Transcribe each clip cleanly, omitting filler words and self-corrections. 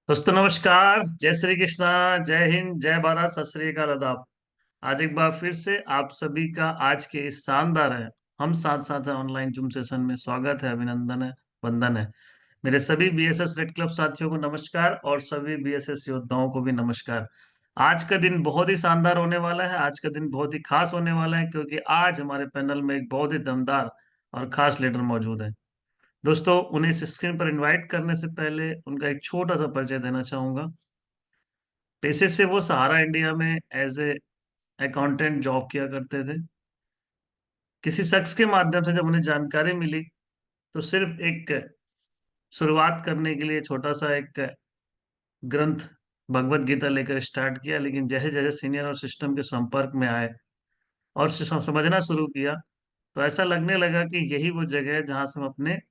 दोस्तों नमस्कार। जय श्री कृष्णा। जय हिंद, जय भारत, सत श्री अकाल, आदाब। आज एक बार फिर से आप सभी का आज के इस शानदार है हम साथ साथ है ऑनलाइन जूम सेशन में स्वागत है, अभिनंदन है, वंदन है। मेरे सभी बीएसएस रेड क्लब साथियों को नमस्कार और सभी बीएसएस योद्धाओं को भी नमस्कार। आज का दिन बहुत ही शानदार होने वाला है, आज का दिन बहुत ही खास होने वाला है क्योंकि आज हमारे पैनल में एक बहुत ही दमदार और खास लीडर मौजूद है। दोस्तों, उन्हें इस स्क्रीन पर इनवाइट करने से पहले उनका एक छोटा सा परिचय देना चाहूंगा। पेशे से वो सहारा इंडिया में एज ए अकाउंटेंट जॉब किया करते थे। किसी शख्स के माध्यम से जब उन्हें जानकारी मिली तो सिर्फ एक शुरुआत करने के लिए छोटा सा एक ग्रंथ भगवत गीता लेकर स्टार्ट किया, लेकिन जैसे जैसे सीनियर और सिस्टम के संपर्क में आए और समझना शुरू किया तो ऐसा लगने लगा कि यही वो जगह है जहां से हम अपने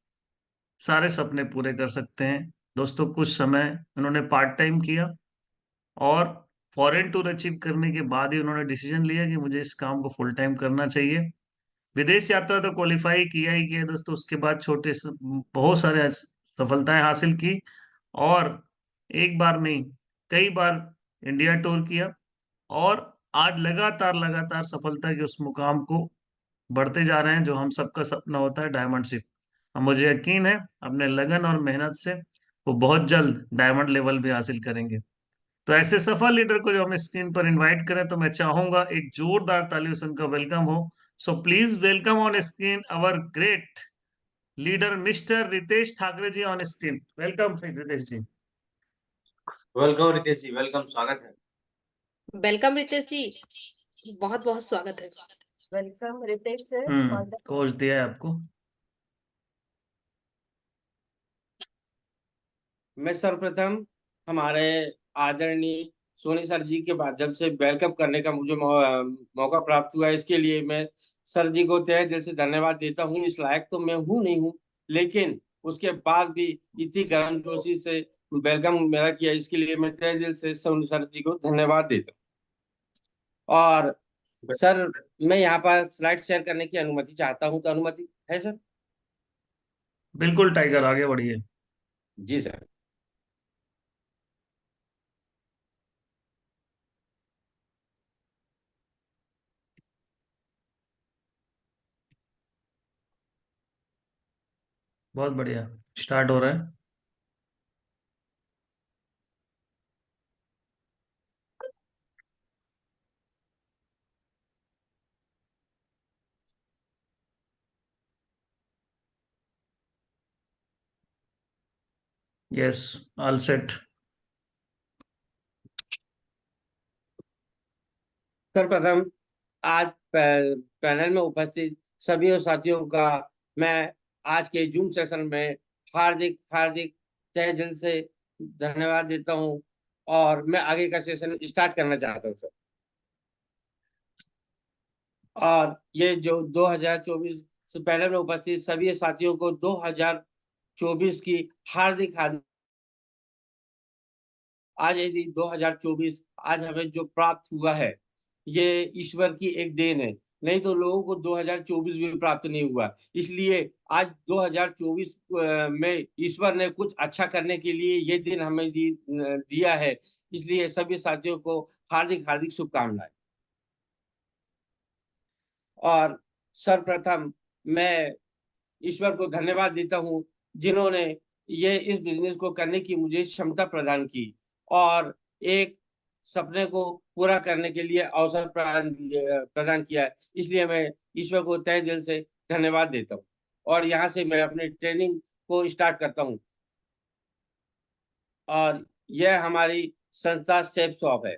सारे सपने पूरे कर सकते हैं। दोस्तों, कुछ समय उन्होंने पार्ट टाइम किया और फॉरेन टूर अचीव करने के बाद ही उन्होंने डिसीजन लिया कि मुझे इस काम को फुल टाइम करना चाहिए। विदेश यात्रा तो क्वालिफाई किया ही किया दोस्तों, उसके बाद बहुत सारे सफलताएं हासिल की और एक बार नहीं, कई बार इंडिया टूर किया और आज लगातार लगातार सफलता के उस मुकाम को बढ़ते जा रहे हैं जो हम सबका सपना होता है, डायमंड शिप। अब मुझे यकीन है अपने लगन और मेहनत से वो बहुत जल्द डायमंड लेवल भी हासिल करेंगे। तो ऐसे सफल लीडर को जो हम स्क्रीन पर इनवाइट करें तो मैं चाहूंगा एक जोरदार तालियों से उनका वेलकम हो। So please welcome on screen our great leader mister Ritesh Thackeray ji on screen. Welcome Ritesh ji. Welcome Ritesh ji, welcome, स्वागत है। वेलकम रितेश जी। बहुत बहुत स्वागत है। Welcome Ritesh sir. कोच दिया है आपको। मैं सर्वप्रथम हमारे आदरणीय सोनी सर जी के माध्यम से वेलकम करने का मुझे मौका प्राप्त हुआ है। इसके लिए मैं सर जी को तहे दिल से धन्यवाद देता हूँ। इस लायक तो मैं हूँ नहीं हूँ, लेकिन उसके बाद भी इतनी गर्मजोशी से वेलकम मेरा किया, इसके लिए मैं तहे दिल से सोनी सर जी को धन्यवाद देता हूँ। और सर, मैं यहाँ पर स्लाइड शेयर करने की अनुमति चाहता हूँ, तो अनुमति है सर? बिल्कुल टाइगर, आगे बढ़िए। जी सर। बहुत बढ़िया, स्टार्ट हो रहा है। Yes, all set. सर्वप्रथम आज पैनल में उपस्थित सभी साथियों का मैं आज के जूम सेशन में हार्दिक हार्दिक तहे दिल से धन्यवाद देता हूं, और मैं आगे का सेशन स्टार्ट करना चाहता हूं सर। और ये जो 2024 से पैनल में उपस्थित सभी साथियों को 2024 की हार्दिक हार्दिक, आज यदि 2024 आज हमें जो प्राप्त हुआ है, ये ईश्वर की एक देन है। नहीं तो लोगों को 2024 भी प्राप्त नहीं हुआ। इसलिए आज 2024 में ईश्वर ने कुछ अच्छा करने के लिए ये दिन हमें दिया है। इसलिए सभी साथियों को हार्दिक हार्दिक शुभकामनाएं। और सर्वप्रथम मैं ईश्वर को धन्यवाद देता हूँ, जिन्होंने ये इस बिजनेस को करने की मुझे क्षमता प्रदान की और एक सपने को पूरा करने के लिए अवसर प्रदान किया है। इसलिए मैं ईश्वर को तहे दिल से धन्यवाद देता हूँ, और यहाँ से मैं अपनी ट्रेनिंग को स्टार्ट करता हूँ। और यह हमारी संस्था सेफ शॉप है,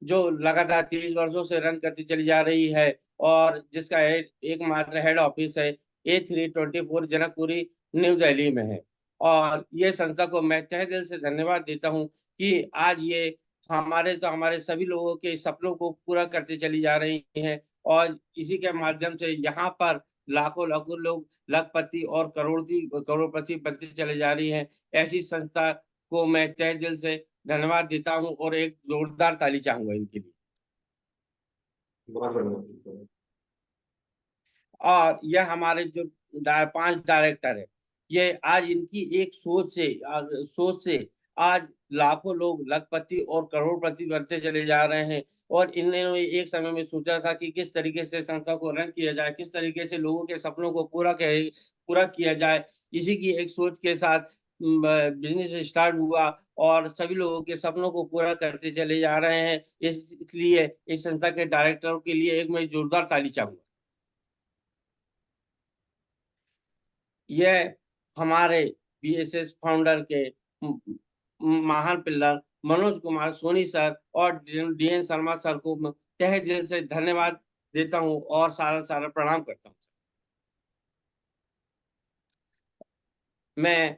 जो लगातार 30 वर्षों से रन करती चली जा रही है, और जिसका एकमात्र हेड ऑफिस है A324 जनकपुरी, न्यू दिल्ली में है। और ये संस्था को मैं तहे दिल से धन्यवाद देता हूँ कि आज ये हमारे सभी लोगों के सपनों को पूरा करते चली जा रही है, और इसी के माध्यम से यहाँ पर लाखों लाखों लोग लखपति और करोड़पति बनते चले जा रही हैं। ऐसी संस्था को मैं तहे दिल से धन्यवाद देता हूं, और एक जोरदार ताली चाहूंगा इनके लिए। बहुत बढ़िया। और यह हमारे जो 5 डायरेक्टर है, ये आज इनकी एक सोच से आज लाखों लोग लखपति और करोड़पति बनते चले जा रहे हैं। और इन्होंने एक समय में सोचा था कि किस तरीके से संस्था को रन किया जाए, किस तरीके से लोगों के सपनों को पूरा किया जाए। इसी की एक सोच के साथ बिजनेस स्टार्ट हुआ और सभी लोगों के सपनों को पूरा करते चले जा रहे हैं। इसलिए इस संस्था के डायरेक्टरों के लिए एक मैं जोरदार ताली चाहूंगा। यह हमारे बीएसएस फाउंडर के महान पिल्लर मनोज कुमार सोनी सर और डीएन शर्मा सर को मैं तहे दिल से धन्यवाद देता हूं और सारा सारा प्रणाम करता हूं। मैं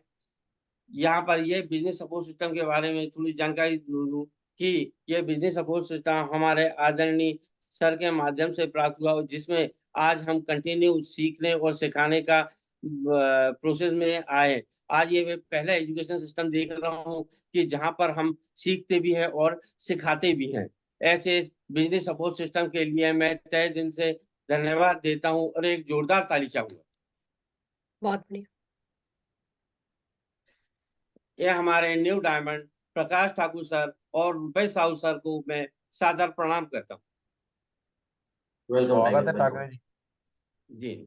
यहाँ पर ये बिजनेस सपोर्ट सिस्टम के बारे में थोड़ी जानकारी दूं कि ये बिजनेस सपोर्ट सिस्टम हमारे आदरणीय सर के माध्यम से प्राप्त हुआ, जिसमें आज हम कंटिन्यू सीखने और सिखाने का प्रोसेस में आए। आज ये मैं पहला एजुकेशन सिस्टम देख रहा हूँ कि जहाँ पर हम सीखते भी हैं और सिखाते भी हैं। ऐसे बिजनेस सपोर्ट सिस्टम के लिए मैं तहे दिल से धन्यवाद देता हूँ और एक जोरदार ताली चाहूंगा। बहुत बढ़िया। ये हमारे new diamond Prakash Thakur sir और रुपेश साहू सर को मैं सादर प्रणाम करता हूँ। स्वागत है ठाकरे जी। जी।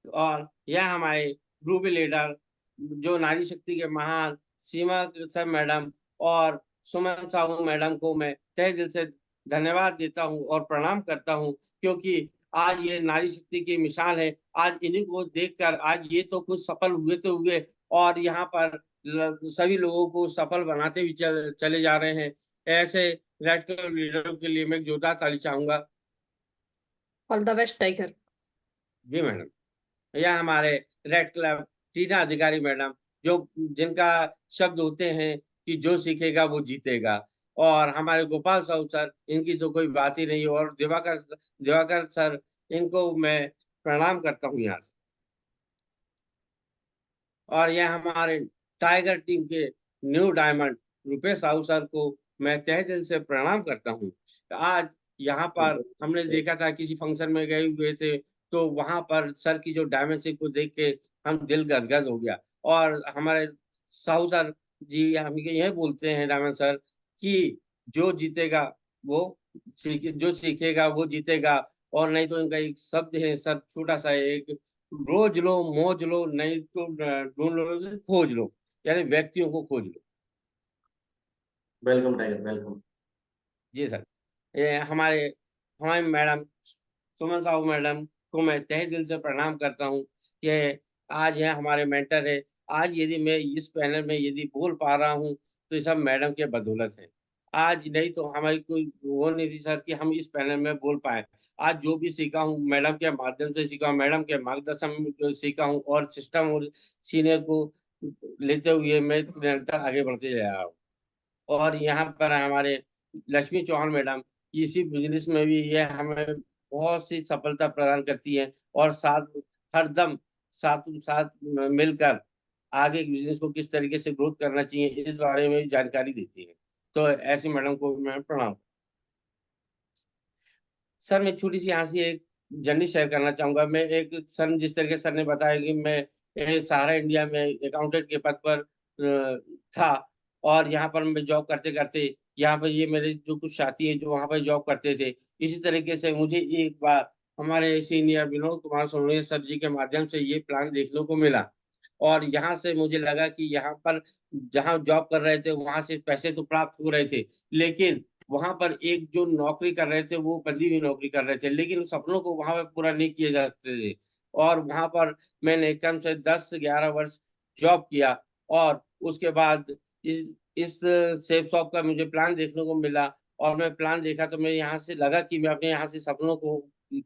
और यह हमारे रूबी लीडर जो नारी शक्ति के महान सीमा सर मैडम और सुमन साहू मैडम को मैं तहे दिल से धन्यवाद देता हूँ और प्रणाम करता हूँ, क्योंकि आज ये नारी शक्ति की मिसाल है। आज इन्हीं को देखकर आज ये तो कुछ सफल हुए तो हुए और यहाँ पर सभी लोगों को सफल बनाते भी चले जा रहे हैं। ऐसे रेड कलर लीडरों के लिए मैं एक जोरदार ताली चाहूंगा। All the best tiger. जी मैडम। यह हमारे रेड क्लब टीना अधिकारी मैडम जो जिनका शब्द होते हैं कि जो सीखेगा वो जीतेगा। और हमारे गोपाल साहू सर, इनकी तो कोई बात ही नहीं। और दिवाकर सर, इनको मैं प्रणाम करता हूँ यहाँ से। और यह हमारे टाइगर टीम के new diamond Rupesh Sahu sir को मैं तहे दिल से प्रणाम करता हूँ। आज यहाँ पर हमने देखा था, किसी फंक्शन में गए हुए थे तो वहां पर सर की जो डायमेंशिप को देख के हम दिल गदगद हो गया। और हमारे साहू सर जी हम यह बोलते हैं डायमंड सर कि जो जीतेगा वो जो सीखेगा वो जीतेगा। और नहीं तो इनका एक शब्द है सर, छोटा सा एक, रोज लो मौज लो नहीं तो ढूंढ लो तो खोज लो, यानी व्यक्तियों को खोज लो। Welcome tiger, welcome. जी सर। ये हमारे हमारे मैडम सुमन साहू मैडम को मैं तहे दिल से प्रणाम करता हूँ। ये आज है हमारे मेंटर है। आज यदि मैं इस पैनल में यदि बोल पा रहा हूँ तो ये सब मैडम के बदौलत है। आज नहीं तो हमारी कोई वो नहीं थी सर कि हम इस पैनल में बोल पाए। आज जो भी सीखा हूँ मैडम के माध्यम से सीखा हूँ, मैडम के मार्गदर्शन में सीखा हूँ और सिस्टम और सीनियर को लेते हुए मैं निरंतर आगे बढ़ते जा रहा हूँ। और यहाँ पर हमारे लक्ष्मी चौहान मैडम, इसी बिजनेस में भी ये हमें बहुत सी सफलता प्रदान करती है और साथ हरदम साथ साथ मिलकर आगे बिजनेस को किस तरीके से ग्रोथ करना चाहिए इस बारे में भी जानकारी देती है। तो ऐसी मैडम को मैं प्रणाम। सर मैं छोटी सी यहाँ से एक जर्नी शेयर करना चाहूंगा। मैं एक सर जिस तरीके से सर ने बताया कि मैं सहारा इंडिया में अकाउंटेंट के पद पर था और यहाँ पर मैं जॉब करते करते यहाँ पर ये मेरे जो कुछ साथी है जो वहाँ पर जॉब करते थे, इसी तरीके से मुझे एक बार हमारे सीनियर विनोद कुमार सोनवणे सर जी के माध्यम से ये प्लान देखने को मिला। और यहाँ से मुझे लगा कि यहाँ पर जहाँ जॉब कर रहे थे वहां से पैसे तो प्राप्त हो रहे थे, लेकिन वहां पर एक जो नौकरी कर रहे थे वो बंदी हुई नौकरी कर रहे थे, लेकिन उस सपनों को वहां पर पूरा नहीं किए जाते थे। और वहां पर मैंने कम से 10 से 11 वर्ष जॉब किया। और उसके बाद इस सेफ शॉप का मुझे प्लान देखने को मिला और मैं प्लान देखा तो मैं यहाँ से लगा कि मैं अपने यहाँ से सपनों को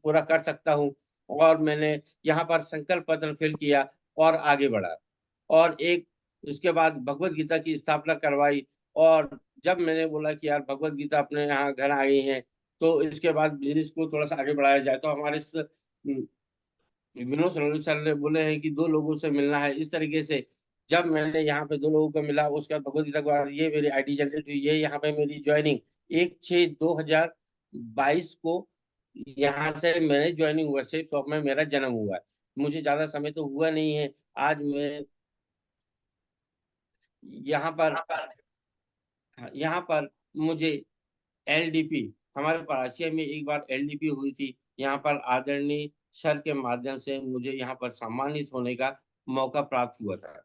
पूरा कर सकता हूँ। और मैंने यहाँ पर संकल्प पत्र फिल किया और आगे बढ़ा। और एक उसके बाद भगवत गीता की स्थापना करवाई। और जब मैंने बोला कि यार भगवत गीता अपने यहाँ घर आ गई है तो इसके बाद बिजनेस को थोड़ा सा आगे बढ़ाया जाए, तो हमारे विनोद सलोनी सर ने बोले हैं कि 2 लोगों से मिलना है। इस तरीके से जब मैंने यहाँ पे 2 लोगों को मिला उसके बाद भगवत गीता के बाद ये मेरी आईडी जनरेट हुई। ये यहाँ पे मेरी ज्वाइनिंग 1/6/2022 को यहाँ से मैंने ज्वाइनिंग हुआ, से शॉप में मेरा जन्म हुआ है। मुझे ज्यादा समय तो हुआ नहीं है। आज मैं यहाँ पर यहाँ पर मुझे एलडीपी, हमारे परासिया में एक बार एलडीपी हुई थी। यहाँ पर आदरणीय सर के माध्यम से मुझे यहाँ पर सम्मानित होने का मौका प्राप्त हुआ था।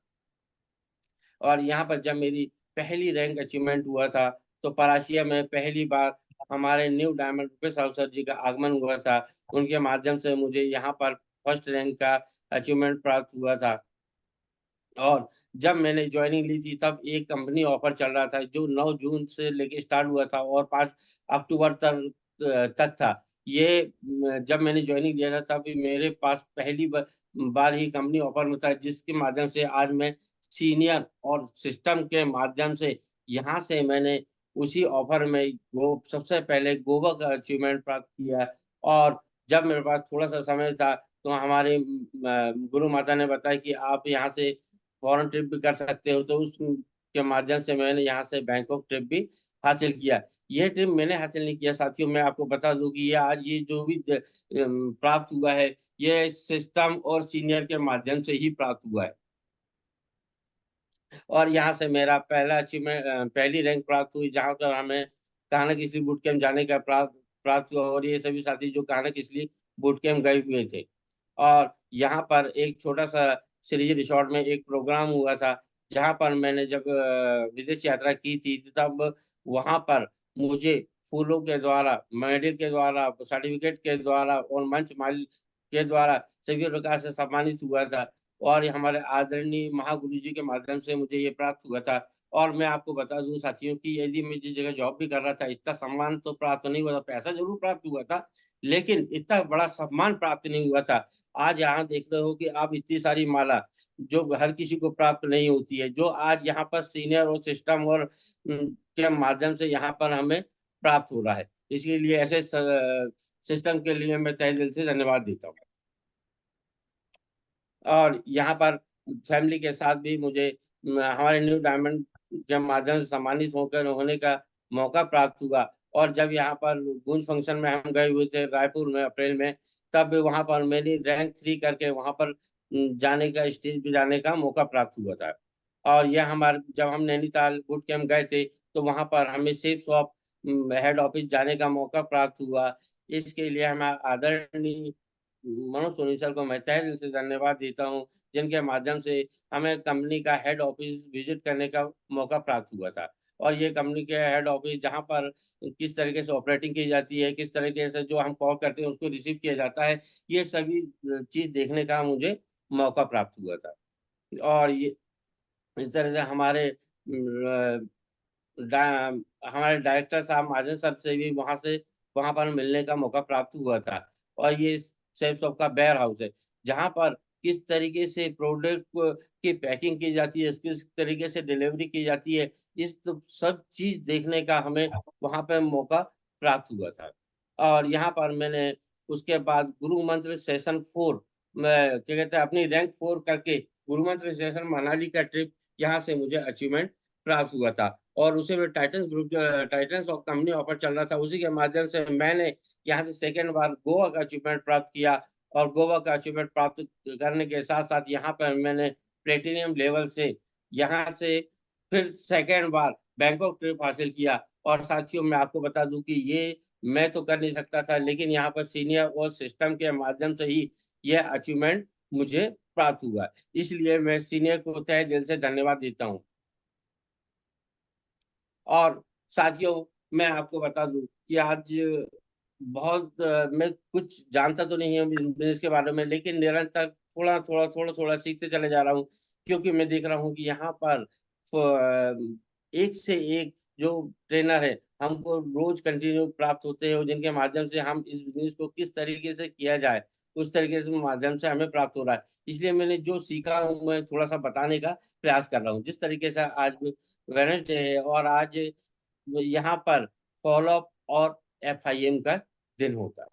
और यहाँ पर जब मेरी पहली रैंक अचीवमेंट हुआ था, तो परासिया में पहली बार हमारे new diamond Rupesh Sahu sir ji का आगमन हुआ था। उनके माध्यम से मुझे यहाँ पर फर्स्ट रैंक का अचीवमेंट प्राप्त हुआ था। और जब मैंने ज्वाइनिंग ली थी, तब एक कंपनी ऑफर चल रहा था जो 9 जून से लेके स्टार्ट हुआ था और 5 अक्टूबर तक था। ये जब मैंने ज्वाइनिंग लिया था, तब मेरे पास पहली बार ही कंपनी ऑफर में था, जिसके माध्यम से आज मैं सीनियर और सिस्टम के माध्यम से यहाँ से मैंने उसी ऑफर में वो सबसे पहले गोवा का अचीवमेंट प्राप्त किया। और जब मेरे पास थोड़ा सा समय था, तो हमारे गुरु माता ने बताया कि आप यहाँ से फॉरेन ट्रिप भी कर सकते हो, तो उस के माध्यम से मैंने यहाँ से बैंकॉक ट्रिप भी हासिल किया। ये ट्रिप मैंने हासिल नहीं किया साथियों, मैं आपको बता दूं कि ये आज ये जो भी प्राप्त हुआ है, ये सिस्टम और सीनियर के माध्यम से ही प्राप्त हुआ है। और यहाँ से मेरा पहला अचीवमेंट, पहली रैंक प्राप्त हुई, जहाँ पर हमें कानक इसलिए बूट कैंप जाने का प्राप्त हुआ। और ये सभी साथी जो कानक इसलिए बूट कैंप गए हुए थे। और यहाँ पर एक छोटा सा श्रीजी रिसोर्ट में एक प्रोग्राम हुआ था, जहाँ पर मैंने जब विदेश यात्रा की थी, तब वहाँ पर मुझे फूलों के द्वारा, मेडल के द्वारा, सर्टिफिकेट के द्वारा और मंच माल के द्वारा सभी प्रकार से सम्मानित हुआ था। और ये हमारे आदरणीय महागुरु जी के माध्यम से मुझे ये प्राप्त हुआ था। और मैं आपको बता दूं साथियों कि यदि मैं जिस जगह जॉब भी कर रहा था, इतना सम्मान तो प्राप्त नहीं हुआ था। पैसा जरूर प्राप्त हुआ था, लेकिन इतना बड़ा सम्मान प्राप्त नहीं हुआ था। आज यहाँ देख रहे हो कि आप इतनी सारी माला जो हर किसी को प्राप्त नहीं होती है, जो आज यहाँ पर सीनियर और सिस्टम और के माध्यम से यहाँ पर हमें प्राप्त हो रहा है। इसके लिए ऐसे सिस्टम के लिए मैं तहे दिल से धन्यवाद देता हूँ। और यहाँ पर फैमिली के साथ भी मुझे हमारे न्यू डायमंड के माध्यम से सम्मानित होकर होने का मौका प्राप्त हुआ। और जब यहाँ पर गूंज फंक्शन में हम गए हुए थे रायपुर में अप्रैल में, तब वहाँ पर मेरी रैंक 3 करके वहाँ पर जाने का, स्टेज पे जाने का मौका प्राप्त हुआ था। और यह हमारे जब हम नैनीताल बूट कैंप गए थे, तो वहाँ पर हमें सेफ शॉप हेड ऑफिस जाने का मौका प्राप्त हुआ। इसके लिए हम आदरणीय मनोज सोनी सर को मैं तहे दिल से धन्यवाद देता हूँ, जिनके माध्यम से हमें कंपनी का हेड ऑफिस विजिट करने का मौका प्राप्त हुआ था। और ये कंपनी के हेड ऑफिस, जहाँ पर किस तरीके से ऑपरेटिंग की जाती है, किस तरीके से जो हम कॉल करते हैं उसको रिसीव किया जाता है, ये सभी चीज देखने का मुझे मौका प्राप्त हुआ था। और ये इस तरह से हमारे डायरेक्टर साहब महाजन सर से भी वहां पर मिलने का मौका प्राप्त हुआ था। और ये सेल्फ शॉप का वेयर हाउस है, जहां पर किस तरीके से प्रोडक्ट की पैकिंग की जाती है, किस तरीके से डिलीवरी की जाती है, इस सब चीज देखने का हमें वहां पर मौका प्राप्त हुआ था। और यहाँ पर मैंने उसके बाद गुरु मंत्र सेशन 4 में क्या कहते हैं अपनी रैंक 4 करके गुरु मंत्र सेशन मनाली का ट्रिप, यहाँ से मुझे अचीवमेंट प्राप्त हुआ था। और उसे में टाइटन्स ऑफ कंपनी ऑफर चल रहा था, उसी के माध्यम से मैंने यहाँ से सेकेंड बार गोवा का अचीवमेंट प्राप्त किया। और गोवा का अचीवमेंट प्राप्त करने के साथ साथ यहाँ पर मैंने प्लेटिनियम लेवल से यहाँ से फिर सेकेंड बार बैंकॉक ट्रिप हासिल किया। और साथियों मैं आपको बता दूं कि ये मैं तो कर नहीं सकता था, लेकिन यहाँ पर सीनियर और सिस्टम के माध्यम से ही यह अचीवमेंट मुझे प्राप्त हुआ। इसलिए मैं सीनियर को तहे दिल से धन्यवाद देता हूँ। और साथियों मैं आपको बता दूं कि आज मैं कुछ जानता तो नहीं हूँ बिजनेस के बारे में, लेकिन निरंतर थोड़ा सीखते चले जा रहा हूँ। क्योंकि मैं देख रहा हूँ कि यहाँ पर एक से एक जो ट्रेनर है हमको रोज कंटिन्यू प्राप्त होते हैं, जिनके माध्यम से हम इस बिजनेस को किस तरीके से किया जाए उस तरीके से माध्यम से हमें प्राप्त हो रहा है। इसलिए मैंने जो सीखा हूँ मैं थोड़ा सा बताने का प्रयास कर रहा हूँ। जिस तरीके से आज वेडनेसडे है और आज यहाँ पर फॉलोअप और FIM का दिन होता है,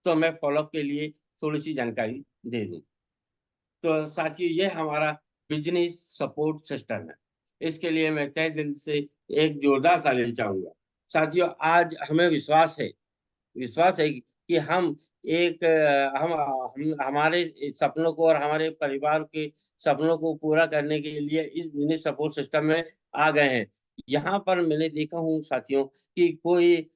तो मैं फॉलोअप के लिए थोड़ी सी जानकारी दे दूं। तो साथियों ये हमारा बिजनेस सपोर्ट सिस्टम है। इसके लिए मैं तहे दिल से एक जोरदार ताली चाहूंगा। साथियों आज हमें विश्वास है कि हम एक हम हमारे सपनों को और हमारे परिवार के सपनों को पूरा करने के लिए इस बिजनेस सपोर्ट सिस्टम में आ गए हैं। यहाँ पर मैंने देखा हूँ साथियों कि कोई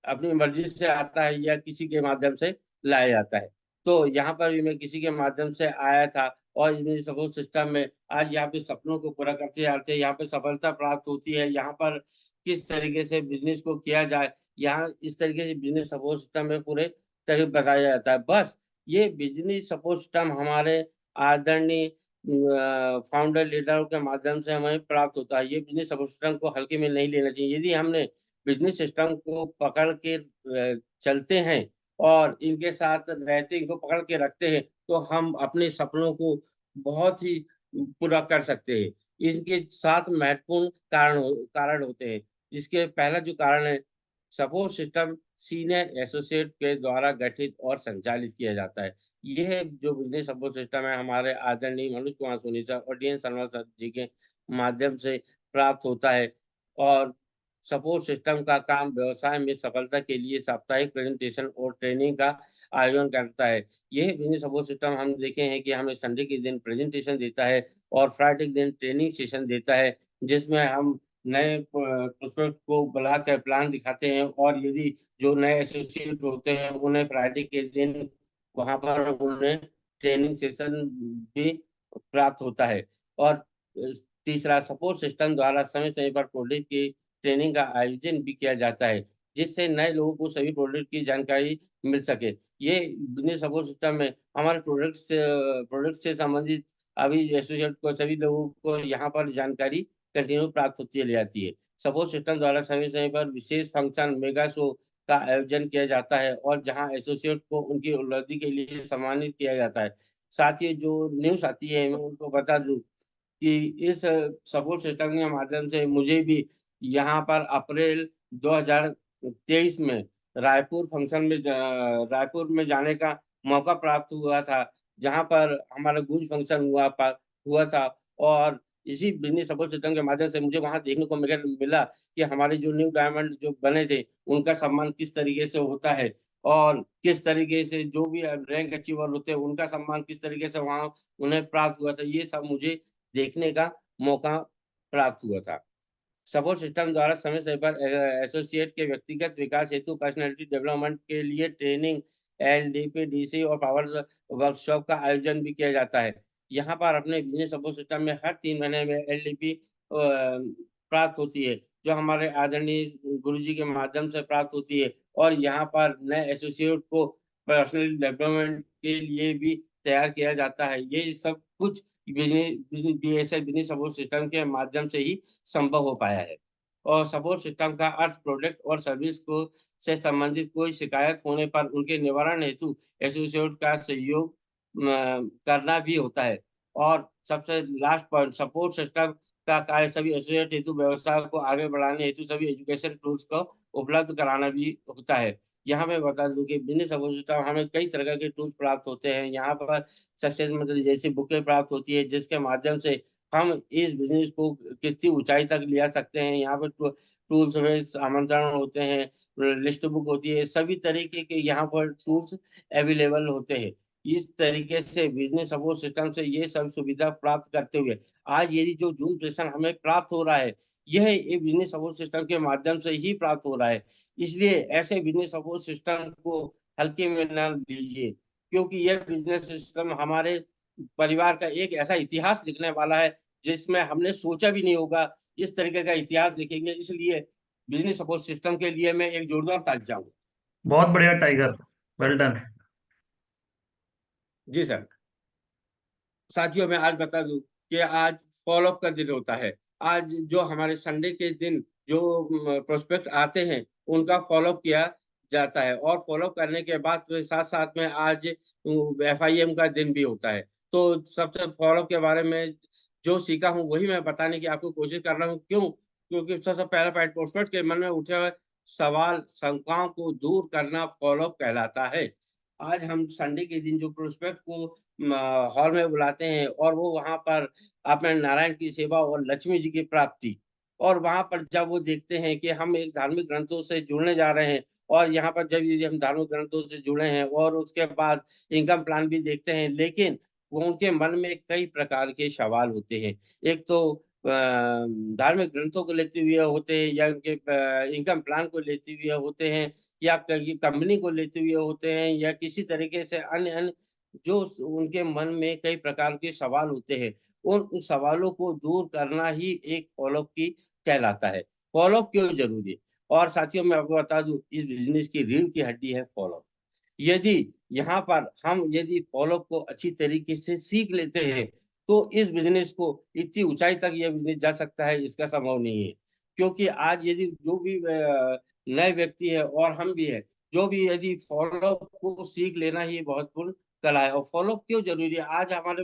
अपनी मर्जी से आता है या किसी के माध्यम से लाया जाता है। तो यहाँ पर भी मैं किसी के माध्यम से आया था और इन सपोर्ट सिस्टम में आज यहाँ पे सपनों को पूरा करते जाते हैं, यहाँ पे सफलता प्राप्त होती है। यहाँ पर किस तरीके से बिजनेस को किया जाए, यहाँ इस तरीके से बिजनेस सपोर्ट सिस्टम में पूरे तरह बताया जाता है। बस ये बिजनेस सपोर्ट सिस्टम हमारे आदरणीय फाउंडर लीडरों के माध्यम से हमें प्राप्त होता है। ये बिजनेस सपोर्ट सिस्टम को हल्के में नहीं लेना चाहिए। यदि हमने बिजनेस सिस्टम को पकड़ के चलते हैं और इनके साथ रहते इनको पकड़ के रखते हैं तो हम अपने सपनों को बहुत ही पूरा कर सकते हैं। इनके साथ महत्वपूर्ण कारण होते हैं, जिसके पहला जो कारण है, सपोर्ट सिस्टम सीनियर एसोसिएट के द्वारा गठित और संचालित किया जाता है। यह जो बिजनेस सपोर्ट सिस्टम है हमारे आदरणीय मनोज कुमार सोनी सर और डी.एन. शर्मा सर जी के माध्यम से प्राप्त होता है। और सपोर्ट सिस्टम का काम व्यवसाय में सफलता के लिए साप्ताहिक प्रेजेंटेशन और ट्रेनिंग का आयोजन करता है। यह बिजनेस सपोर्ट सिस्टम हम देखे हैं कि हमें संडे के दिन प्रेजेंटेशन देता है और फ्राइडे के दिन ट्रेनिंग सेशन देता है, जिसमें हम नए प्रोस्पेक्ट को बुला कर प्लान दिखाते हैं और यदि जो नए एसोसिएट होते हैं उन्हें फ्राइडे के दिन वहां पर उन्हें ट्रेनिंग सेशन भी प्राप्त होता है। और तीसरा, सपोर्ट सिस्टम द्वारा समय समय पर प्रोजेक्ट की ट्रेनिंग का आयोजन भी किया जाता है, जिससे नए लोगों को सभी प्रोडक्ट की जानकारी मिल सके। ये बिजनेस सपोर्ट सिस्टम में हमारे प्रोडक्ट से संबंधित अभी एसोसिएट को सभी लोगों को यहाँ पर जानकारी कंटिन्यू प्राप्त होती चली जाती है। सपोर्ट सिस्टम द्वारा समय समय पर विशेष फंक्शन मेगा शो का आयोजन किया जाता है और जहाँ एसोसिएट को उनकी उपलब्धि के लिए सम्मानित किया जाता है। साथ ही जो न्यूज़ आती है मैं उनको बता दूं कि इस सपोर्ट सिस्टम के माध्यम से मुझे भी यहाँ पर अप्रैल 2023 में रायपुर में जाने का मौका प्राप्त हुआ था, जहाँ पर हमारा गूंज फंक्शन हुआ था। और इसी बिजनेस सपोर्ट सिस्टम के माध्यम से मुझे वहाँ देखने को मिला कि हमारे जो न्यू डायमंड जो बने थे, उनका सम्मान किस तरीके से होता है और किस तरीके से जो भी रैंक अचीवर होते हैं, उनका सम्मान किस तरीके से वहाँ उन्हें प्राप्त हुआ था। ये सब मुझे देखने का मौका प्राप्त हुआ था। सपोर्ट सिस्टम द्वारा समय समय पर एसोसिएट के व्यक्तिगत विकास हेतु पर्सनैलिटी डेवलपमेंट के लिए ट्रेनिंग, एलडीपी, डीसी और पावर वर्कशॉप का आयोजन भी किया जाता है। यहाँ पर अपने बिजनेस सपोर्ट सिस्टम में हर 3 महीने में एलडीपी प्राप्त होती है, जो हमारे आदरणीय गुरुजी के माध्यम से प्राप्त होती है। और यहाँ पर नए एसोसिएट को पर्सनल डेवलपमेंट के लिए भी तैयार किया जाता है। ये सब कुछ बिजनेस सपोर्ट सिस्टम के माध्यम से ही संभव हो पाया है। और सपोर्ट सिस्टम का अर्थ प्रोडक्ट और सर्विस को से संबंधित कोई शिकायत होने पर उनके निवारण हेतु एसोसिएट का सहयोग करना भी होता है। और सबसे लास्ट पॉइंट, सपोर्ट सिस्टम का कार्य सभी एसोसिएट हेतु व्यवसाय को आगे बढ़ाने हेतु सभी एजुकेशन टूल्स को उपलब्ध कराना भी होता है। यहाँ मैं बता दूं कि बिजनेस सपोर्ट सिस्टम हमें कई तरह के टूल्स प्राप्त होते हैं। यहाँ पर सक्सेस मतलब जैसी बुकें प्राप्त होती है, जिसके माध्यम से हम इस बिजनेस को कितनी ऊंचाई तक ले जा सकते हैं। यहाँ पर टूल्स में आमंत्रण होते हैं, लिस्ट बुक होती है, सभी तरीके के यहाँ पर टूल्स अवेलेबल होते हैं। इस तरीके से बिजनेस सपोर्ट सिस्टम से ये सब सुविधा प्राप्त करते हुए आज यदि जो जूम सेशन हमें प्राप्त हो रहा है, यह एक बिजनेस सपोर्ट सिस्टम के माध्यम से ही प्राप्त हो रहा है। इसलिए ऐसे बिजनेस सपोर्ट सिस्टम को हल्के में न लीजिए, क्योंकि यह बिजनेस सिस्टम हमारे परिवार का एक ऐसा इतिहास लिखने वाला है, जिसमें हमने सोचा भी नहीं होगा इस तरीके का इतिहास लिखेंगे। इसलिए बिजनेस सपोर्ट सिस्टम के लिए मैं एक जोरदार ताली चाहूंगा। बहुत बढ़िया टाइगर, वेल डन। जी सर। साथियों मैं आज बता दूं कि आज फॉलोअप का दिन होता है। आज जो हमारे संडे के दिन जो प्रोस्पेक्ट आते हैं उनका फॉलोअप किया जाता है और फॉलोअप करने के बाद तो साथ साथ में आज FIM का दिन भी होता है। तो सबसे फॉलोअप के बारे में जो सीखा हूँ वही मैं बताने की आपको कोशिश कर रहा हूँ। क्यों? क्योंकि सबसे पहला पॉइंट, प्रोस्पेक्ट के मन में उठे हुए सवाल शंकाओं को दूर करना फॉलोअप कहलाता है। आज हम संडे के दिन जो प्रोस्पेक्ट को हॉल में बुलाते हैं और वो वहां पर अपने नारायण की सेवा और लक्ष्मी जी की प्राप्ति, और वहां पर जब वो देखते हैं कि हम एक धार्मिक ग्रंथों से जुड़ने जा रहे हैं और यहाँ पर जब यदि हम धार्मिक ग्रंथों से जुड़े हैं और उसके बाद इनकम प्लान भी देखते हैं, लेकिन वो उनके मन में कई प्रकार के सवाल होते हैं। एक तो धार्मिक ग्रंथों को लेते हुए होते हैं, या उनके इनकम प्लान को लेते हुए होते हैं, या कंपनी को लेते हुए होते हैं, या किसी तरीके से अन्य अन्य जो उनके मन में कई प्रकार के सवाल होते हैं, उन सवालों को दूर करना ही एक फॉलोअप की कहलाता है। फॉलोअप क्यों जरूरी है? और साथियों, मैं आपको बता दूं, इस बिजनेस की रीढ़ की हड्डी है फॉलोअप। यदि यहाँ पर हम यदि फॉलोअप को अच्छी तरीके से सीख लेते हैं, तो इस बिजनेस को इतनी ऊंचाई तक यह बिजनेस जा सकता है, इसका संभव नहीं है। क्योंकि आज यदि जो भी नए व्यक्ति है, और हम भी है, जो भी यदि फॉलोअप को सीख लेना ही बहुत पूर्ण कला है। और फॉलोअप क्यों जरूरी है? आज हमारे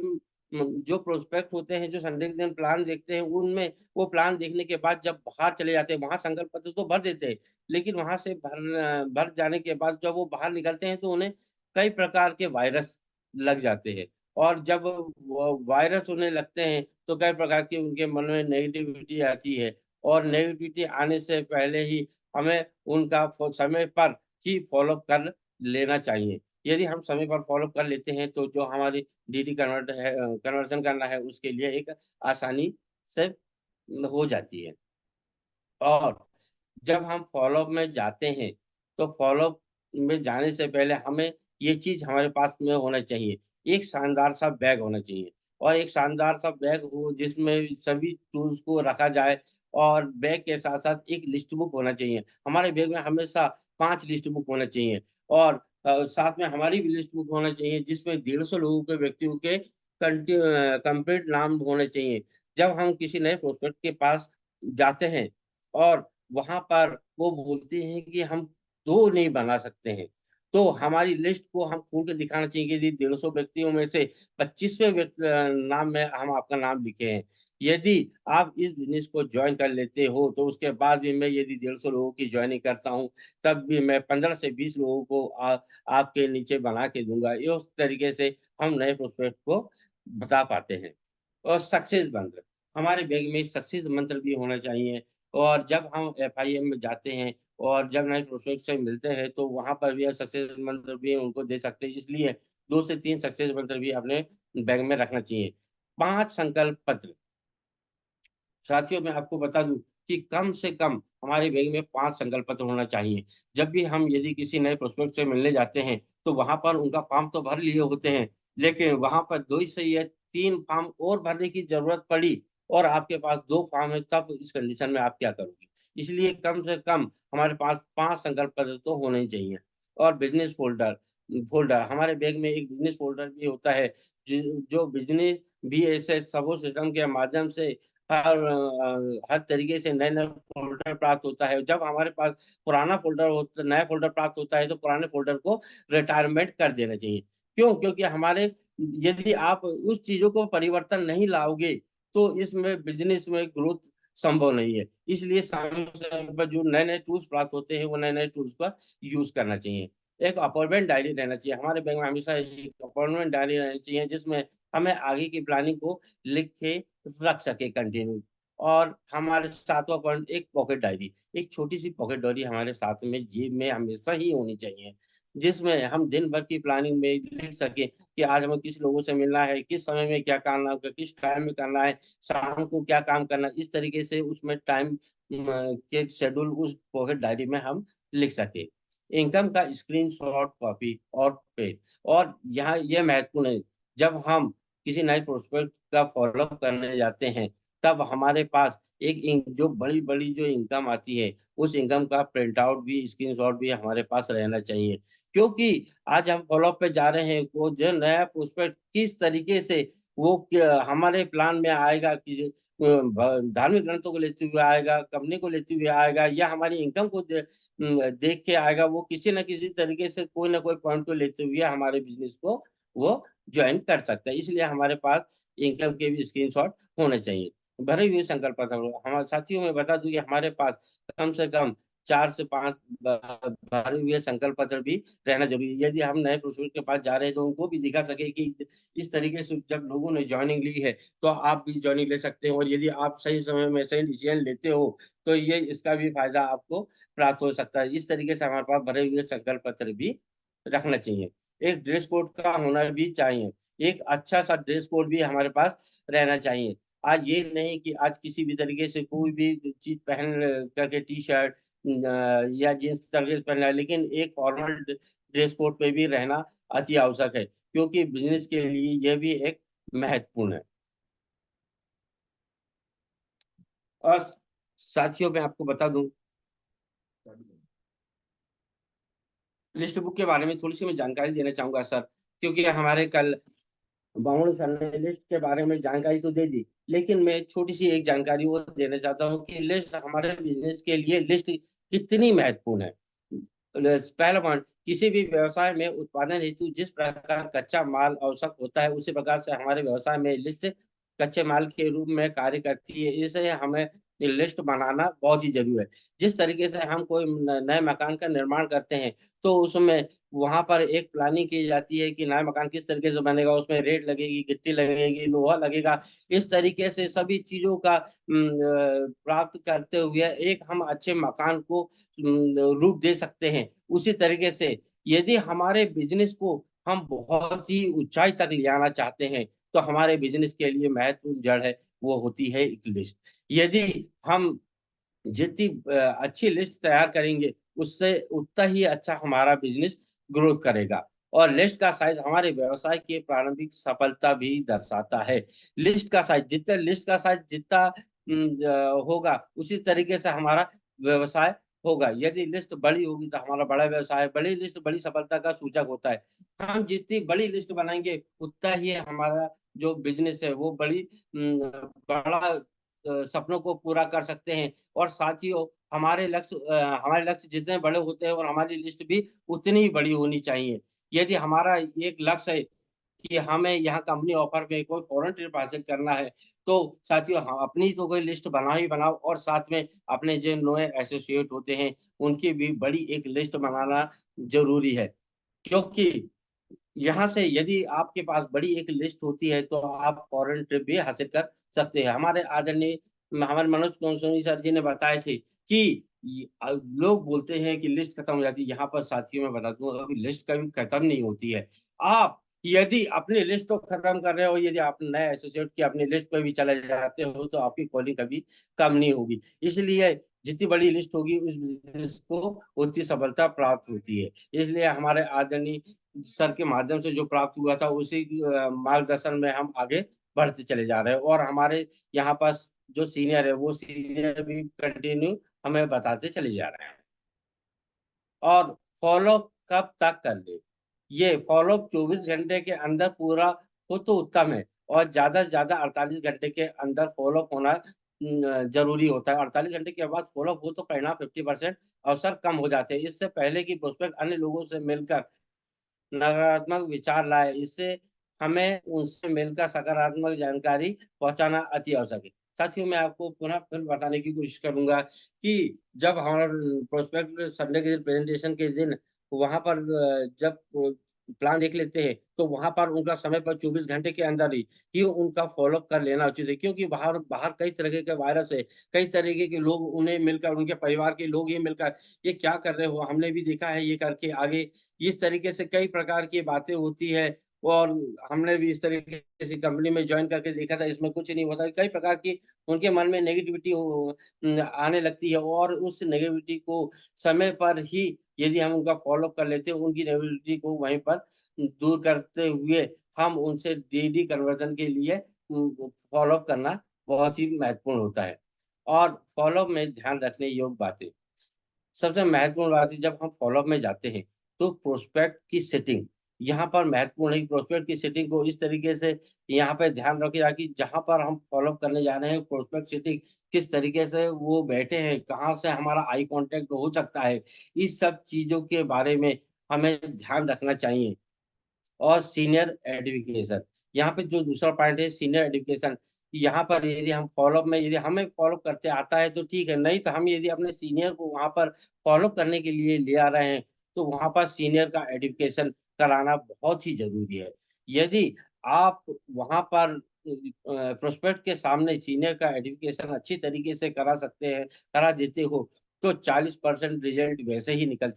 जो प्रोस्पेक्ट होते हैं, जो संडे के दिन प्लान देखते हैं, उनमें वो प्लान देखने के बाद जब बाहर चले जाते हैं, वहां संकल्प पत्र तो भर देते हैं, लेकिन वहां से भर जाने के बाद जब वो बाहर निकलते हैं, तो उन्हें कई प्रकार के वायरस लग जाते हैं। और जब वो वायरस उन्हें लगते हैं, तो कई प्रकार की उनके मन में नेगेटिविटी आती है। और नेगेटिविटी आने से पहले ही हमें उनका समय पर ही फॉलोअप कर लेना चाहिए। यदि हम समय पर फॉलोअप कर लेते हैं, तो जो हमारी डीडी कन्वर्शन करना है, उसके लिए एक आसानी से हो जाती है। और जब हम फॉलोअप में जाते हैं, तो फॉलोअप में जाने से पहले हमें ये चीज हमारे पास में होना चाहिए। एक शानदार सा बैग होना चाहिए, और एक शानदार सा बैग हो जिसमें सभी टूल्स को रखा जाए। और बैग के साथ साथ एक लिस्ट बुक होना चाहिए। हमारे बैग में हमेशा 5 लिस्ट बुक होना चाहिए। और साथ में हमारी भी लिस्ट बुक होना चाहिए, जिसमें 150 लोगों के व्यक्तियों के कंप्लीट नाम होने चाहिए। जब हम किसी नए प्रोस्पेक्ट के पास जाते हैं, और वहां पर वो बोलते हैं कि हम 2 नहीं बना सकते हैं, तो हमारी लिस्ट को हम खोल के दिखाना चाहिए कि यदि 150 व्यक्तियों में से 25वें नाम में हम आपका नाम लिखे हैं। यदि आप इस बिजनेस को ज्वाइन कर लेते हो, तो उसके बाद भी मैं यदि 150 लोगों की ज्वाइनिंग करता हूँ, तब भी मैं 15 से 20 लोगों को आपके नीचे बना के दूंगा। ये उस तरीके से हम नए प्रोस्पेक्ट को बता पाते हैं। और सक्सेस मंत्र, हमारे बैग में सक्सेस मंत्र भी होना चाहिए। और जब हम एफआईएम में जाते हैं, और जब नए प्रोस्पेक्ट से मिलते हैं, तो वहां पर भी सक्सेस मंत्र भी उनको दे सकते हैं। इसलिए 2 से 3 सक्सेस मंत्र भी अपने बैग में रखना चाहिए। 5 संकल्प पत्र, साथियों मैं आपको बता दूं कि कम से कम हमारे बैग में 5 संकल्प पत्र होना चाहिए। जब भी हम यदि किसी नए प्रोस्पेक्ट से मिलने जाते हैं, तो वहां पर उनका फॉर्म तो भर लिए होते हैं, लेकिन वहां पर 2 से या 3 फॉर्म और भरने की जरूरत पड़ी, और आपके पास 2 फॉर्म है, तब इस कंडीशन में आप क्या करोगे? इसलिए कम से कम हमारे पास 5 संकल्प पत्र तो होने ही चाहिए। और बिजनेस फोल्डर, फोल्डर हमारे बैग में एक बिजनेस फोल्डर भी होता है, जो बिजनेस BSS सपोर्ट सिस्टम के माध्यम से हर तरीके से नए नए फोल्डर प्राप्त होता है। जब हमारे पास पुराना फोल्डर होता नया फोल्डर प्राप्त होता है, तो पुराने फोल्डर को रिटायरमेंट कर देना चाहिए। क्यों? क्योंकि हमारे यदि आप उस चीजों को परिवर्तन नहीं लाओगे, तो इसमें बिजनेस में ग्रोथ संभव नहीं है। इसलिए समय समय पर जो नए नए टूल्स प्राप्त होते हैं, वो नए नए टूल्स का यूज करना चाहिए। एक अपॉइंटमेंट डायरी रहना चाहिए हमारे बैंक में, हमेशा एक अपॉइंटमेंट डायरी रहनी चाहिए, जिसमें हमें आगे की प्लानिंग को लिख के रख सके कंटिन्यू। और हमारे 7वां पॉइंट, एक पॉकेट डायरी, एक छोटी सी पॉकेट डायरी हमारे साथ में जेब में हमेशा ही होनी चाहिए, जिसमें हम दिन भर की प्लानिंग में लिख सके कि आज हमें किस लोगों से मिलना है, किस समय में क्या करना है, किस टाइम में करना है, शाम को क्या काम करना है। इस तरीके से उसमें टाइम के शेड्यूल उस पॉकेट डायरी में हम लिख सके। इनकम का स्क्रीनशॉट कॉपी और पे। और यहाँ ये महत्वपूर्ण है, जब हम किसी नए प्रोस्पेक्ट का फॉलोअप करने जाते हैं, तब हमारे पास जो बड़ी बड़ी जो इनकम आती है, उस इनकम का प्रिंट आउट भी, स्क्रीनशॉट भी हमारे पास रहना चाहिए। क्योंकि आज हम फॉलोअप पे जा रहे हैं, वो जो नया प्रोस्पेक्ट किस तरीके से वो हमारे प्लान में आएगा, किसी धार्मिक ग्रंथों को लेते हुए आएगा, कंपनी को लेते हुए आएगा, या हमारी इनकम को देख के आएगा, वो किसी न किसी तरीके से कोई ना कोई पॉइंट को लेते हुए हमारे बिजनेस को वो ज्वाइन कर सकता है। इसलिए हमारे पास इनकम के भी स्क्रीनशॉट होने चाहिए। भरे हुए संकल्प पत्र, हमारे साथियों में बता दूं कि हमारे पास कम से कम 4 से 5 भरे हुए संकल्प पत्र भी रहना जरूरी है। यदि हम नए प्रोस्पेक्ट के पास जा रहे हैं, तो उनको भी दिखा सके कि इस तरीके से जब लोगों ने ज्वाइनिंग ली है, तो आप भी ज्वाइनिंग ले सकते हैं। और यदि आप सही समय में सही डिसीजन लेते हो, तो ये इसका भी फायदा आपको प्राप्त हो सकता है। इस तरीके से हमारे पास भरे हुए संकल्प पत्र भी रखना चाहिए। एक ड्रेस कोड का होना भी चाहिए, एक अच्छा सा ड्रेस कोड भी हमारे पास रहना चाहिए। आज ये नहीं कि आज किसी भी तरीके से कोई भी चीज पहन करके टी शर्ट या जींस तरीके से पहनना है, लेकिन एक फॉर्मल ड्रेस कोड पे भी रहना अति आवश्यक है, क्योंकि बिजनेस के लिए यह भी एक महत्वपूर्ण है। और साथियों मैं आपको बता दूं, लिस्ट बुक के बारे में थोड़ी सी मैं जानकारी देना चाहूंगा सर, क्योंकि हमारे कल बामण सर ने लिस्ट के बारे में जानकारी तो दे दी, लेकिन मैं छोटी सी एक जानकारी वो देना चाहता हूँ कि लिस्ट हमारे बिजनेस के लिए लिस्ट कितनी महत्वपूर्ण है। पहला पॉइंट, किसी भी व्यवसाय में उत्पादन हेतु जिस प्रकार कच्चा माल आवश्यक होता है, उसी प्रकार से हमारे व्यवसाय में लिस्ट कच्चे माल के रूप में कार्य करती है। इसलिए हमें लिस्ट बनाना बहुत ही जरूरी है। जिस तरीके से हम कोई नए मकान का निर्माण करते हैं, तो उसमें वहां पर एक प्लानिंग की जाती है कि नया मकान किस तरीके से बनेगा, उसमें रेत लगेगी, गिट्टी लगेगी, लोहा लगेगा। इस तरीके से सभी चीजों का प्राप्त करते हुए एक हम अच्छे मकान को रूप दे सकते हैं। उसी तरीके से यदि हमारे बिजनेस को हम बहुत ही ऊंचाई तक ले आना चाहते हैं, तो हमारे बिजनेस के लिए महत्वपूर्ण जड़ है, वो होती है एक लिस्ट। यदि हम जितनी अच्छी लिस्ट तैयार करेंगे, उससे उतना ही अच्छा हमारा बिजनेस ग्रोथ करेगा। और लिस्ट का साइज हमारे व्यवसाय की प्रारंभिक सफलता भी दर्शाता है। लिस्ट का साइज जितना होगा, उसी तरीके से हमारा व्यवसाय होगा। यदि लिस्ट बड़ी होगी तो हमारा बड़ा व्यवसाय है। बड़ी लिस्ट बड़ी सफलता का सूचक होता है। हम जितनी बड़ी लिस्ट बनाएंगे, उतना ही हमारा जो बिजनेस है वो बड़ा सपनों को पूरा कर सकते हैं। और साथियों, हमारे लक्ष्य जितने बड़े होते हैं और हमारी लिस्ट भी उतनी ही बड़ी होनी चाहिए। यदि हमारा एक लक्ष्य है कि हमें यहाँ कंपनी ऑफर में कोई फॉरेन ट्रिप हासिल करना है, तो साथियों हम अपनी तो कोई लिस्ट बनाओ ही बनाओ, और साथ में अपने जो नए एसोसिएट होते हैं उनकी भी बड़ी एक लिस्ट बनाना जरूरी है। क्योंकि यहाँ से यदि आपके पास बड़ी एक लिस्ट होती है, तो आप फॉरेन ट्रिप भी हासिल कर सकते हैं। हमारे मनोज सोनी सर जी ने बताए थे कि लोग बोलते हैं कि लिस्ट खत्म हो जाती है। यहाँ पर साथियों मैं बता दूं, अभी लिस्ट कभी खत्म नहीं होती है। आप यदि अपनी लिस्ट तो खत्म कर रहे हो, यदि आप नए एसोसिएट की अपनी लिस्ट पे भी चले जाते हो, तो आपकी कॉलिंग कभी कम नहीं होगी। इसलिए जितनी बड़ी लिस्ट होगी, उस बिजनेस को उतनी सफलता प्राप्त होती है। इसलिए हमारे आदरणीय सर के माध्यम से जो प्राप्त हुआ था, उसी मार्गदर्शन में हम आगे बढ़ते चले जा रहे हैं। और हमारे यहाँ पास जो सीनियर है, वो सीनियर भी कंटिन्यू हमें बताते चले जा रहे हैं। और फॉलो कब तक कर ले, ये फॉलो 24 घंटे के अंदर पूरा हो तो उत्तम है, और ज्यादा से ज्यादा 48 घंटे के अंदर फॉलो होना जरूरी होता है। 48 घंटे के बाद फॉलो हो तो परिणाम 50% अवसर कम हो जाते हैं। इससे पहले कि प्रोस्पेक्ट अन्य लोगों से मिलकर नकारात्मक विचार लाए, इससे हमें उनसे मिलकर सकारात्मक जानकारी पहुंचाना अति आवश्यक है। साथियों मैं आपको पुनः फिर बताने की कोशिश करूंगा कि जब हमारा प्रोस्पेक्ट संडे के प्रेजेंटेशन के दिन वहां पर जब प्लान देख लेते हैं, तो वहां पर उनका समय पर 24 घंटे के अंदर ही उनका फॉलोअप कर लेना उचित है। क्योंकि बाहर बाहर कई तरह के वायरस है, कई तरीके के लोग उन्हें मिलकर, उनके परिवार के लोग ही मिलकर ये क्या कर रहे हो, हमने भी देखा है ये करके आगे, इस तरीके से कई प्रकार की बातें होती है। और हमने भी इस तरीके से कंपनी में ज्वाइन करके देखा था, इसमें कुछ नहीं होता। कई प्रकार की उनके मन में नेगेटिविटी आने लगती है, और उस नेगेटिविटी को समय पर ही यदि हम उनका फॉलो कर लेते हैं, उनकी नेगेटिविटी को वहीं पर दूर करते हुए हम उनसे डेली कन्वर्जन के लिए फॉलो करना बहुत ही महत्वपूर्ण होता है। और फॉलो में ध्यान रखने योग्य बातें, सबसे महत्वपूर्ण बात है, जब हम फॉलोअप में जाते हैं, तो प्रोस्पेक्ट की सेटिंग यहाँ पर महत्वपूर्ण है। कि प्रोस्पेक्ट की सेटिंग को इस तरीके से यहाँ पे ध्यान रखें कि जहां पर हम फॉलोअप करने जा रहे हैं, प्रोस्पेक्ट सेटिंग किस तरीके से वो बैठे हैं, कहाँ से हमारा आई कांटेक्ट हो सकता है, इस सब चीजों के बारे में हमें ध्यान रखना चाहिए। और सीनियर एडुकेशन, यहाँ पे जो दूसरा पॉइंट है सीनियर एडुकेशन, यहाँ पर यदि हम फॉलोअप में, यदि हमें फॉलोअप करते आता है तो ठीक है, नहीं तो हम यदि अपने सीनियर को वहां पर फॉलोअप करने के लिए ले आ रहे हैं, तो वहां पर सीनियर का एडुकेशन कराना बहुत ही जरूरी है। यदि आप वहां पर प्रोस्पेक्ट के सामने सीनियर का एडुकेशन अच्छी तरीके से करा सकते हैं, करा देते हो, तो 40% रिजल्ट वैसे ही निकल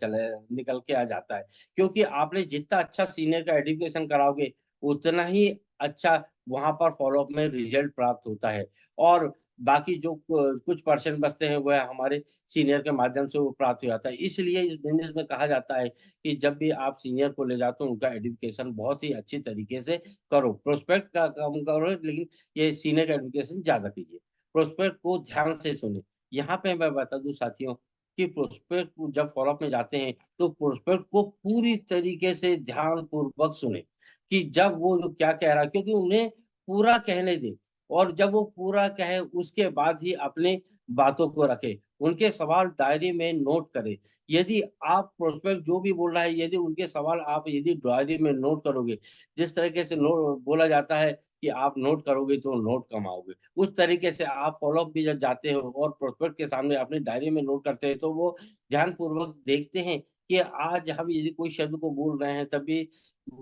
के आ जाता है। क्योंकि आपने जितना अच्छा सीनियर का एजुकेशन कराओगे, उतना ही अच्छा वहां पर फॉलोअप में रिजल्ट प्राप्त होता है। और बाकी जो कुछ परसेंट बचते हैं वह हमारे सीनियर के माध्यम से वो प्राप्त हो जाता है। इसलिए इस बिजनेस में कहा जाता है कि जब भी आप सीनियर को ले जाते हो उनका एजुकेशन बहुत ही अच्छी तरीके से करो। प्रोस्पेक्ट का कम करो, लेकिन ये सीनियर का एजुकेशन ज्यादा कीजिए। प्रोस्पेक्ट को ध्यान से सुने। यहाँ पे मैं बता दूं साथियों कि प्रोस्पेक्ट जब फॉलोअप में जाते हैं तो प्रोस्पेक्ट को पूरी तरीके से ध्यान पूर्वक सुने कि जब वो लोग क्या कह रहा है, क्योंकि उन्हें पूरा कहने दे। और जब वो पूरा कहे उसके बाद ही अपने बातों को रखे। उनके सवाल डायरी में नोट करें। यदि आप प्रोस्पेक्ट जो भी बोल रहा है, यदि उनके सवाल आप यदि डायरी में नोट करोगे, जिस तरीके से नोट बोला जाता है कि आप नोट करोगे तो नोट कमाओगे, उस तरीके से आप फॉलोअप भी जब जाते हो और प्रोस्पेक्ट के सामने अपनी डायरी में नोट करते हैं तो वो ध्यानपूर्वक देखते हैं कि आज हम यदि कोई शब्द को बोल रहे हैं तभी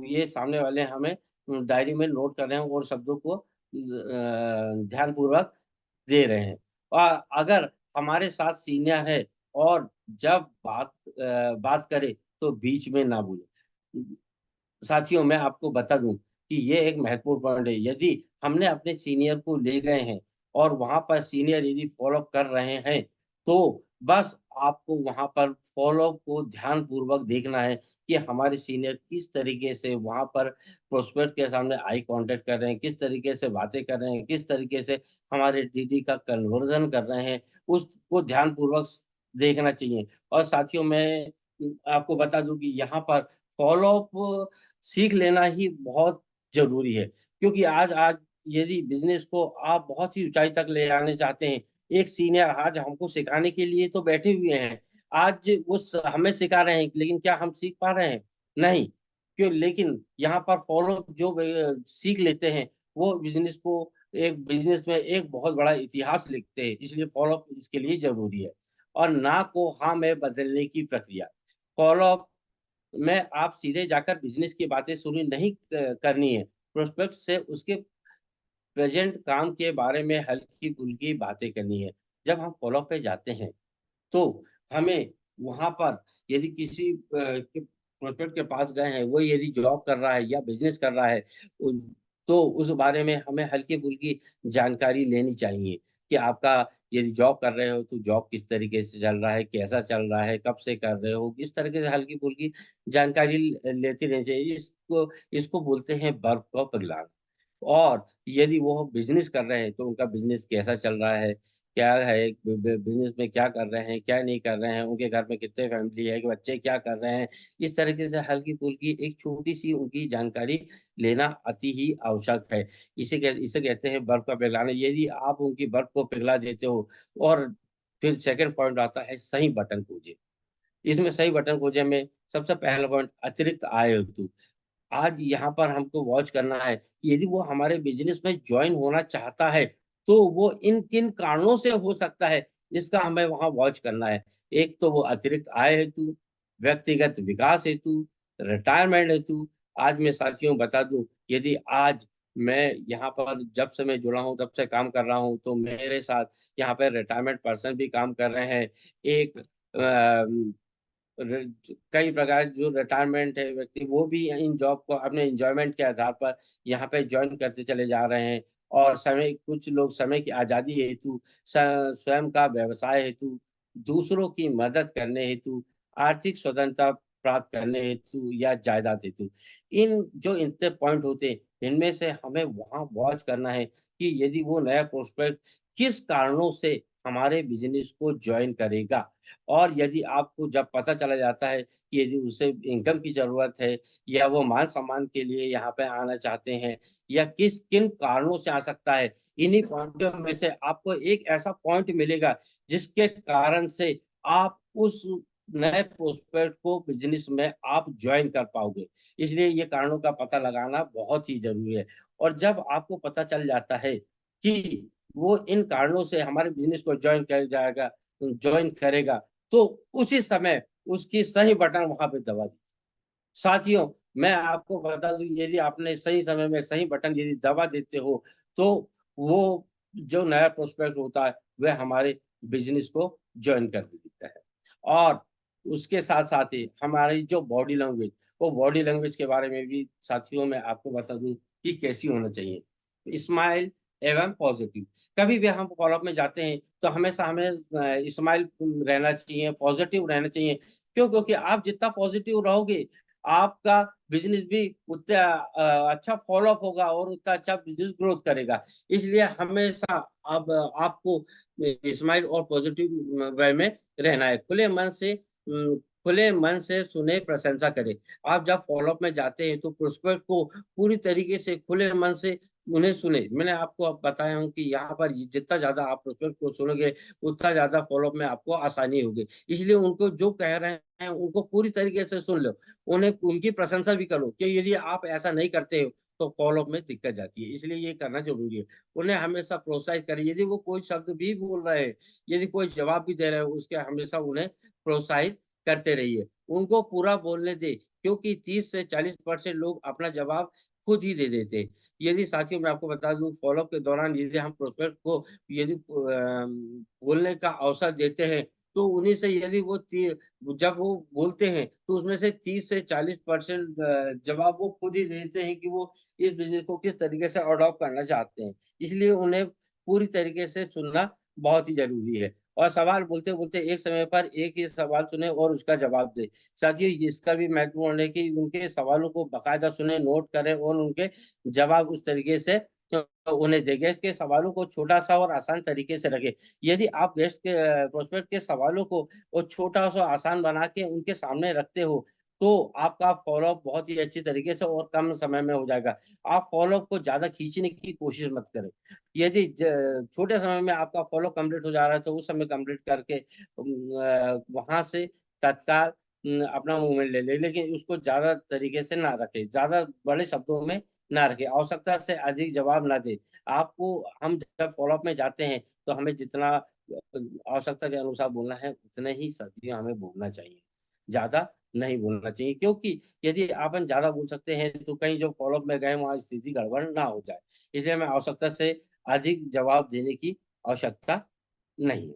ये सामने वाले हमें डायरी में नोट कर रहे हैं और शब्दों को ध्यानपूर्वक दे रहे हैं। और अगर हमारे साथ सीनियर है और जब बात करे तो बीच में ना बोले। साथियों मैं आपको बता दूं कि ये एक महत्वपूर्ण पॉइंट है। यदि हमने अपने सीनियर को ले गए हैं और वहां पर सीनियर यदि फॉलोअप कर रहे हैं तो बस आपको वहां पर फॉलोअप को ध्यान पूर्वक देखना है कि हमारे सीनियर किस तरीके से वहां पर प्रोस्पेक्ट के सामने आई कांटेक्ट कर रहे हैं, किस तरीके से बातें कर रहे हैं, किस तरीके से हमारे डीडी का कन्वर्जन कर रहे हैं, उसको ध्यान पूर्वक देखना चाहिए। और साथियों मैं आपको बता दूं कि यहाँ पर फॉलोअप सीख लेना ही बहुत जरूरी है। क्योंकि आज आज यदि बिजनेस को आप बहुत ही ऊंचाई तक ले जाने चाहते हैं, एक सीनियर आज हमको सिखाने के लिए तो बैठे हुए हैं। आज वो हमें सिखा रहे हैं, लेकिन क्या हम सीख पा रहे हैं? नहीं। क्यों? लेकिन यहाँ पर फॉलो जो सीख लेते हैं वो बिजनेस को एक बिजनेस में एक बहुत बड़ा इतिहास लिखते हैं। इसलिए फॉलोअप इसके लिए जरूरी है। और ना को हाँ में बदलने की प्रक्रिया। फॉलोअप में आप सीधे जाकर बिजनेस की बातें शुरू नहीं करनी है। प्रोस्पेक्ट से उसके प्रेजेंट काम के बारे में हल्की फुल्की बातें करनी है। जब हम फॉलो पे जाते हैं तो हमें वहां पर यदि किसी प्रोस्पेक्ट के पास गए हैं, वो यदि जॉब कर रहा है या बिजनेस कर रहा है तो उस बारे में हमें हल्की फुल्की जानकारी लेनी चाहिए कि आपका यदि जॉब कर रहे हो तो जॉब किस तरीके से चल रहा है, कैसा चल रहा है, कब से कर रहे हो, इस तरीके से हल्की फुल्की जानकारी लेती रहनी चाहिए। इसको इसको बोलते हैं वर्क को पिघलाना। और यदि वो बिजनेस कर रहे हैं तो उनका बिजनेस कैसा चल रहा है, क्या है, बिजनेस में क्या कर रहे हैं, क्या नहीं कर रहे हैं, उनके घर में कितने फैमिली है, कि बच्चे क्या कर रहे हैं, इस तरीके से हल्की फुल्की एक छोटी सी उनकी जानकारी लेना अति ही आवश्यक है। इसे कहते हैं बर्फ का पिघलाना। यदि आप उनकी बर्फ को पिघला देते हो। और फिर सेकंड पॉइंट आता है सही बटन खोजे। इसमें सही बटन खोजे में सबसे पहला पॉइंट अतिरिक्त आय हेतु। आज यहाँ पर हमको वॉच करना है कि यदि वो हमारे बिजनेस में ज्वाइन होना चाहता है तो वो इन किन कारणों से हो सकता है, इसका हमें वहां वॉच करना है। एक तो वो अतिरिक्त आय हेतु, व्यक्तिगत विकास हेतु, रिटायरमेंट हेतु। आज मैं साथियों बता दूं, यदि आज मैं यहाँ पर जब से मैं जुड़ा हूँ तब से काम कर रहा हूँ तो मेरे साथ यहाँ पे रिटायरमेंट पर्सन भी काम कर रहे हैं। एक कई प्रकार जो रिटायरमेंट है व्यक्ति वो भी इन जॉब को अपने एंजॉयमेंट के आधार पर यहाँ पे ज्वाइन करते चले जा रहे हैं। और समय कुछ लोग समय की आजादी हेतु, स्वयं का व्यवसाय हेतु, दूसरों की मदद करने हेतु, आर्थिक स्वतंत्रता प्राप्त करने हेतु या जायदाद हेतु। इन जो इतने पॉइंट होते हैं इनमें से हमें वहां वॉच करना है कि यदि वो नया प्रोस्पेक्ट किस कारणों से हमारे बिजनेस को ज्वाइन करेगा। और यदि आपको जब पता चला जाता है कि यदि उसे इनकम की जरूरत है या वो मान सम्मान के लिए यहाँ पे आना चाहते हैं या किस किन कारणों से आ सकता है, इन्हीं पॉइंटों में से आपको एक ऐसा पॉइंट मिलेगा जिसके कारण से आप उस नए प्रोस्पेक्ट को बिजनेस में आप ज्वाइन कर पाओगे। इसलिए ये कारणों का पता लगाना बहुत ही जरूरी है। और जब आपको पता चल जाता है कि वो इन कारणों से हमारे बिजनेस को ज्वाइन करेगा तो उसी समय उसकी सही बटन वहां पे दबा दी। साथियों मैं आपको बता दूं, यदि आपने सही समय में सही बटन यदि दबा देते हो तो वो जो नया प्रोस्पेक्ट होता है वह हमारे बिजनेस को ज्वाइन कर देता है। और उसके साथ साथ ही हमारी जो बॉडी लैंग्वेज, वो बॉडी लैंग्वेज के बारे में भी साथियों मैं आपको बता दूं कि कैसी होना चाहिए। स्माइल एवं पॉजिटिव, कभी भी हम फॉलोअप में जाते हैं तो हमेशा हमें स्माइल रहना चाहिए, पॉजिटिव रहना चाहिए। क्यों? क्योंकि आप जितना पॉजिटिव रहोगे, आपका बिजनेस भी उतना अच्छा फॉलोअप होगा और उतना अच्छा बिजनेस ग्रोथ करेगा। इसलिए हमेशा अब आपको स्माइल और पॉजिटिव वे में रहना है। खुले मन से सुने, प्रशंसा करें। आप जब फॉलोअप में जाते हैं तो प्रोस्पेक्ट को पूरी तरीके से खुले मन से उन्हें सुने। मैंने आपको अब बताया हूँ कि यहाँ पर जितना ज्यादा आप प्रोस्पेक्ट को सुनोगे, उतना ज्यादा फॉलोअप में आपको आसानी होगी। इसलिए उनको जो कह रहे हैं उनको पूरी तरीके से सुन लो, उन्हें उनकी प्रशंसा भी करो। कि यदि आप ऐसा नहीं करते हो तो फॉलोअप में दिक्कत जाती है, इसलिए ये करना जरूरी है। उन्हें हमेशा प्रोत्साहित करें। यदि वो कोई शब्द भी बोल रहे हैं, यदि कोई जवाब भी दे रहे हैं, उसके हमेशा उन्हें प्रोत्साहित करते रहिए। उनको पूरा बोलने दें, क्योंकि 30 से 40% लोग अपना जवाब खुद ही दे देते हैं। यदि साथियों मैं आपको बता दूं, फॉलोअप के दौरान यदि हम प्रोस्पेक्ट को यदि बोलने का अवसर देते हैं, तो उन्हीं से यदि जब वो बोलते हैं तो उसमें से 30 से 40% जवाब वो खुद ही देते हैं कि वो इस बिजनेस को किस तरीके से अडॉप्ट करना चाहते हैं। इसलिए उन्हें पूरी तरीके से सुनना बहुत ही जरूरी है। और सवाल बोलते बोलते एक समय पर एक ही सवाल सुने और उसका जवाब दे। साथियों इसका भी महत्वपूर्ण है कि उनके सवालों को बाकायदा सुने, नोट करें और उनके जवाब उस तरीके से उन्हें दे। गेस्ट के सवालों को छोटा सा और आसान तरीके से रखें। यदि आप गेस्ट के प्रोस्पेक्ट के सवालों को और छोटा सा आसान बना के उनके सामने रखते हो, तो आपका फॉलोअप बहुत ही अच्छी तरीके से और कम समय में हो जाएगा। आप फॉलोअप को ज्यादा खींचने की कोशिश मत करें। यदि छोटे समय में आपका फॉलो कंप्लीट हो जा रहा है तो उस समय कंप्लीट करके वहां से तत्काल अपना मूवमेंट ले ले, लेकिन उसको ज्यादा तरीके से ना रखे, ज्यादा बड़े शब्दों में ना रखे, आवश्यकता से अधिक जवाब ना दे। आपको हम जब फॉलोअप में जाते हैं तो हमें जितना आवश्यकता के अनुसार बोलना है उतने ही सत्य हमें बोलना चाहिए, ज्यादा नहीं बोलना चाहिए। क्योंकि यदि अपन ज्यादा बोल सकते हैं तो कहीं जो फॉलोअप में गए वहां स्थिति गड़बड़ ना हो जाए। इसलिए हमें आवश्यकता से अधिक जवाब देने की आवश्यकता नहीं है।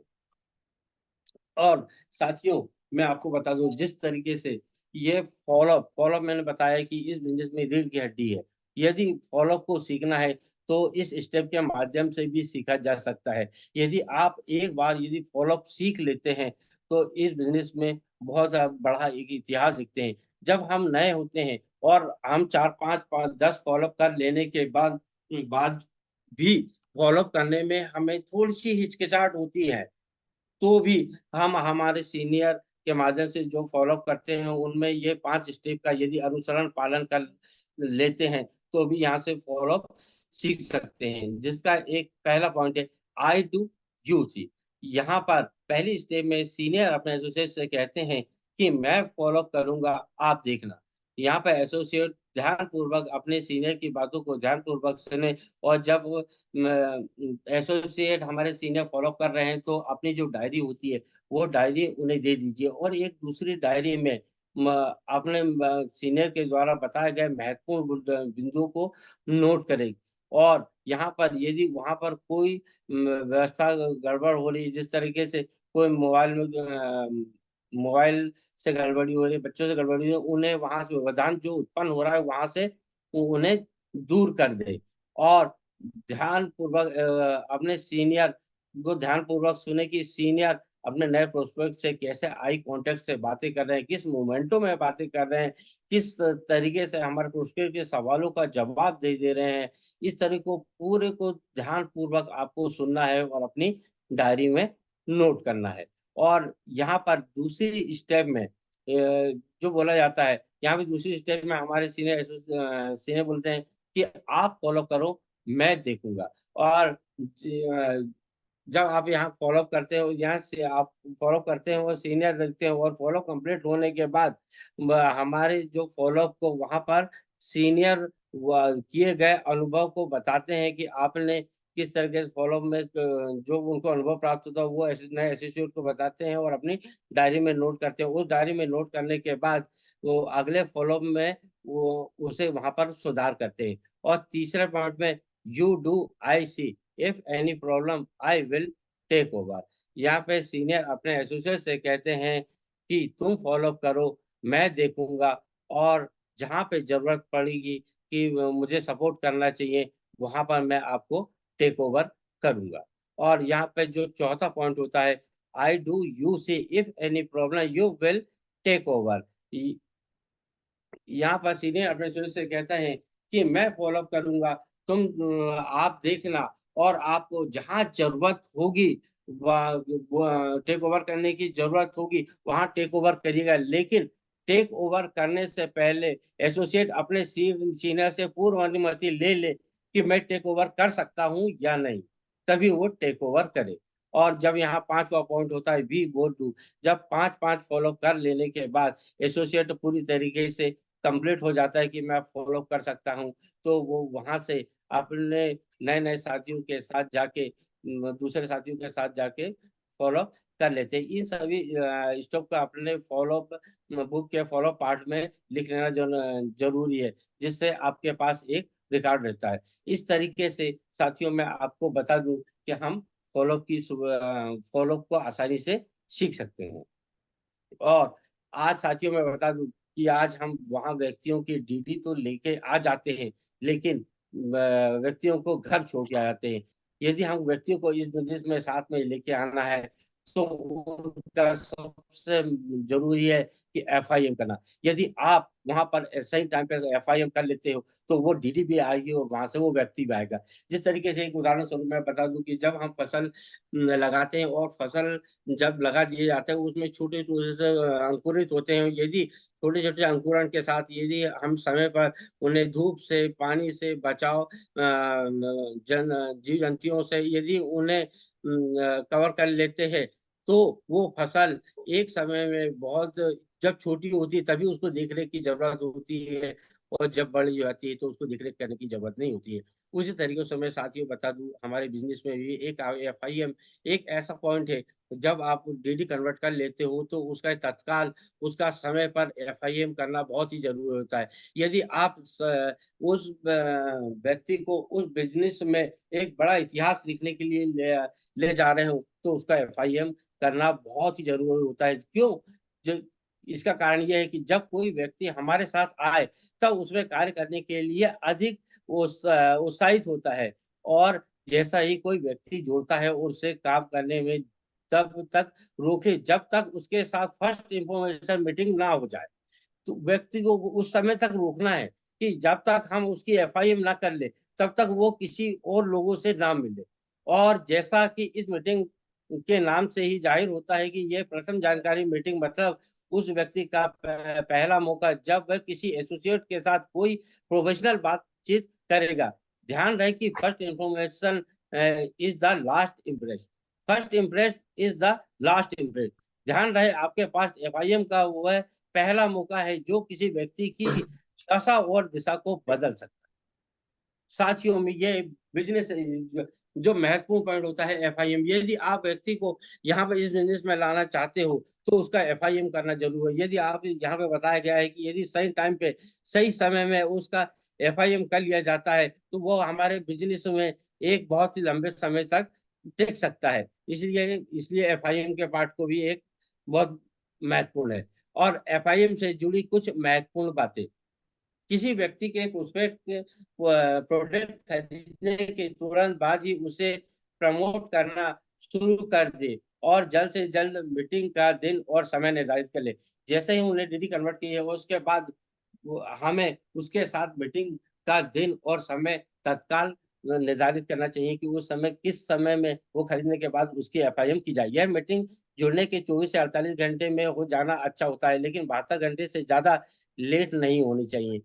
और साथियों मैं आपको बता दूं, जिस तरीके से ये फॉलोअप मैंने बताया कि इस बिजनेस में रीढ़ की हड्डी है। यदि फॉलोअप को सीखना है तो इस स्टेप के माध्यम से भी सीखा जा सकता है। यदि आप एक बार यदि फॉलोअप सीख लेते हैं तो इस बिजनेस में बहुत बड़ा एक इतिहास लिखते हैं। जब हम नए होते हैं और हम 4 5 5 10 फॉलोअप कर लेने के बाद भी फॉलोअप करने में हमें थोड़ी सी हिचकिचाहट होती है, तो भी हम हमारे सीनियर के माध्यम से जो फॉलो करते हैं उनमें ये 5 स्टेप का यदि अनुसरण पालन कर लेते हैं तो भी यहाँ से फॉलो सीख सकते हैं। जिसका एक पहला पॉइंट है, आई डू यू सी। यहाँ पर पहली स्टेप में सीनियर अपने एसोसिएट से कहते हैं कि मैं फॉलो करूंगा, आप देखना। यहाँ पर एसोसिएट ध्यान पूर्वक अपने सीनियर की बातों को ध्यान पूर्वक सुने। और जब एसोसिएट हमारे सीनियर फॉलो कर रहे हैं तो अपनी जो डायरी होती है वो डायरी उन्हें दे दीजिए और एक दूसरी डायरी में अपने सीनियर के द्वारा बताए गए महत्वपूर्ण बिंदुओं को नोट करें। और यहाँ पर यदि वहां पर कोई व्यवस्था गड़बड़ हो रही है, जिस तरीके से कोई मोबाइल से गड़बड़ी हो रही है, बच्चों से गड़बड़ी हो रही है, उन्हें वहां से व्यवधान जो उत्पन्न हो रहा है वहां से उन्हें दूर कर दे। और ध्यान पूर्वक अपने सीनियर को ध्यान पूर्वक सुने कि सीनियर अपने नए प्रोस्पेक्ट से कैसे आई कांटेक्ट से बातें कर रहे हैं, किस मोमेंटो में बातें कर रहे हैं, किस तरीके से हमारे प्रोस्पेक्ट के सवालों का जवाब दे दे रहे हैं। इस तरह को पूरे को ध्यान पूर्वक आपको सुनना है और अपनी डायरी में नोट करना है। और यहाँ पर दूसरी स्टेप में जो बोला जाता है, यहाँ पे दूसरी स्टेप में हमारे सीनियर बोलते हैं कि आप फॉलो करो, मैं देखूंगा। और जब आप यहाँ फॉलो करते हो, यहाँ से आप फॉलो करते हो और सीनियर देखते हो और फॉलो कंप्लीट होने के बाद हमारे जो फॉलो को वहां पर सीनियर किए गए अनुभव को बताते हैं कि आपने किस तरीके से फॉलो में जो उनको अनुभव प्राप्त होता है वो नए एसोसिएट को बताते हैं और अपनी डायरी में नोट करते हैं। उस डायरी में नोट करने के बाद वो अगले फॉलो में वो उसे वहां पर सुधार करते हैं। और तीसरे पॉइंट में, you do I see, if any problem I will take over. यहाँ पे सीनियर अपने एसोसिएट से कहते हैं कि तुम फॉलो करो, मैं देखूंगा, और जहां पे जरूरत पड़ेगी कि मुझे सपोर्ट करना चाहिए, वहां पर मैं आपको टेक ओवर करूंगा। और यहाँ पे जो चौथा पॉइंट होता है, I do you see if any problem you will take over. यहाँ पर सीनियर एडमिनिस्ट्रेटर से कहते हैं कि मैं फॉलो करूंगा, तुम आप देखना, और आपको जहां जरूरत होगी, टेक ओवर करने की जरूरत होगी, वहां टेक ओवर करिएगा। लेकिन टेक ओवर करने से पहले एसोसिएट अपने सीनियर से पूर्व अनुमति ले ले कि मैं टेक ओवर कर सकता हूं या नहीं, तभी वो टेक ओवर करे। और जब यहाँ पांचवा पॉइंट होता है वी गो टू, जब पांच पांच फॉलो कर लेने के बाद एसोसिएट पूरी तरीके से कंप्लीट हो जाता है कि मैं फॉलो कर सकता हूँ, तो वो वहां से अपने नए नए साथियों के साथ जाके, दूसरे साथियों के साथ जाके फॉलो कर लेते हैं। इन सभी स्टेप को अपने फॉलो बुक के फॉलो पार्ट में लिख लेना जरूरी है, जिससे आपके पास एक रिकॉर्ड रहता है। इस तरीके से साथियों मैं आपको बता दूं कि हम फॉलो को आसानी से सीख सकते हैं। और आज साथियों मैं बता दूं कि आज हम वहां व्यक्तियों की डीडी तो लेके आ जाते हैं, लेकिन व्यक्तियों को घर छोड़ के आ जाते हैं। यदि हम व्यक्तियों को इस बिजनेस में साथ में लेके आना है, तो उनका सबसे जरूरी है कि एफआईएम करना। यदि आप वहां पर सही टाइम पे एफआईएम कर लेते हो, तो वो डीडी भी आएगी और वहां से वो व्यक्ति भी आएगा। जिस तरीके से एक उदाहरण स्वरूप मैं बता दूं कि जब हम फसल लगाते हैं और फसल जब लगा दिए जाते हैं, उसमें छोटे छोटे से अंकुरित होते हैं। यदि छोटे छोटे अंकुरण के साथ यदि हम समय पर उन्हें धूप से, पानी से बचाव, जीव जंतुओं से यदि उन्हें कवर कर लेते हैं, तो वो फसल एक समय में बहुत, जब छोटी होती है तभी उसको देख रेख की जरूरत होती है, और जब बड़ी जाती है तो उसको देख रेख करने की जरूरत नहीं होती है। उसी तरीके से मैं साथियों बता दूं, हमारे बिजनेस में भी एक एफआईएम एक ऐसा पॉइंट है, जब आप डीडी कन्वर्ट कर लेते हो तो उसका तत्काल, उसका समय पर एफआईएम करना बहुत ही जरूरी होता है। यदि आप उस व्यक्ति को उस बिजनेस में एक बड़ा इतिहास लिखने के लिए ले जा रहे हो, तो उसका एफआईएम करना बहुत ही जरूरी होता है। क्यों? जो इसका कारण यह है कि जब कोई व्यक्ति हमारे साथ आए, तब उसमें कार्य करने के लिए अधिक उत्साहित होता है। और जैसा ही कोई व्यक्ति जुड़ता है, उससे काम करने में तब तक रोके जब तक उसके साथ फर्स्ट इंफॉर्मेशन मीटिंग ना हो जाए। तो व्यक्ति को उस समय तक रोकना है कि जब तक हम उसकी एफआईएम ना कर ले, तब तक वो किसी और लोगों से ना मिले। और जैसा कि इस मीटिंग के नाम से ही जाहिर होता है कि यह प्रथम जानकारी मीटिंग, मतलब उस व्यक्ति का पहला मौका जब वह किसी एसोसिएट के साथ कोई प्रोफेशनल बातचीत करेगा। ध्यान रहे कि first information is the last impress, first impress is the last impress. ध्यान रहे आपके पास एफआईएम का वह पहला मौका है जो किसी व्यक्ति की दशा और दिशा को बदल सकता है। साथियों में ये बिजनेस जो महत्वपूर्ण पॉइंट होता है एफआईएम, यदि आप व्यक्ति को यहाँ पे इस बिजनेस में लाना चाहते हो, तो उसका एफआईएम करना जरूरी है। यदि आप यहाँ पे बताया गया है कि यदि सही टाइम पे सही समय में उसका एफआईएम कर लिया जाता है, तो वो हमारे बिजनेस में एक बहुत ही लंबे समय तक टिक सकता है। इसलिए इसलिए एफआईएम के पार्ट को भी एक बहुत महत्वपूर्ण है। और एफआईएम से जुड़ी कुछ महत्वपूर्ण बातें, किसी व्यक्ति के प्रोडक्ट खरीदने के तुरंत बाद ही उसे प्रमोट करना शुरू कर दे, और जल्द से जल्द मीटिंग का दिन और समय निर्धारित कर ले। जैसे ही उन्हें डीडी कन्वर्ट की है, उसके बाद हमें उसके साथ मीटिंग का दिन और समय तत्काल निर्धारित करना चाहिए कि उस समय किस समय में वो खरीदने के बाद उसकी एफआईएम की जाए। यह मीटिंग जुड़ने के 24 से 48 घंटे में हो जाना अच्छा होता है, लेकिन 72 घंटे से ज्यादा लेट नहीं होनी चाहिए।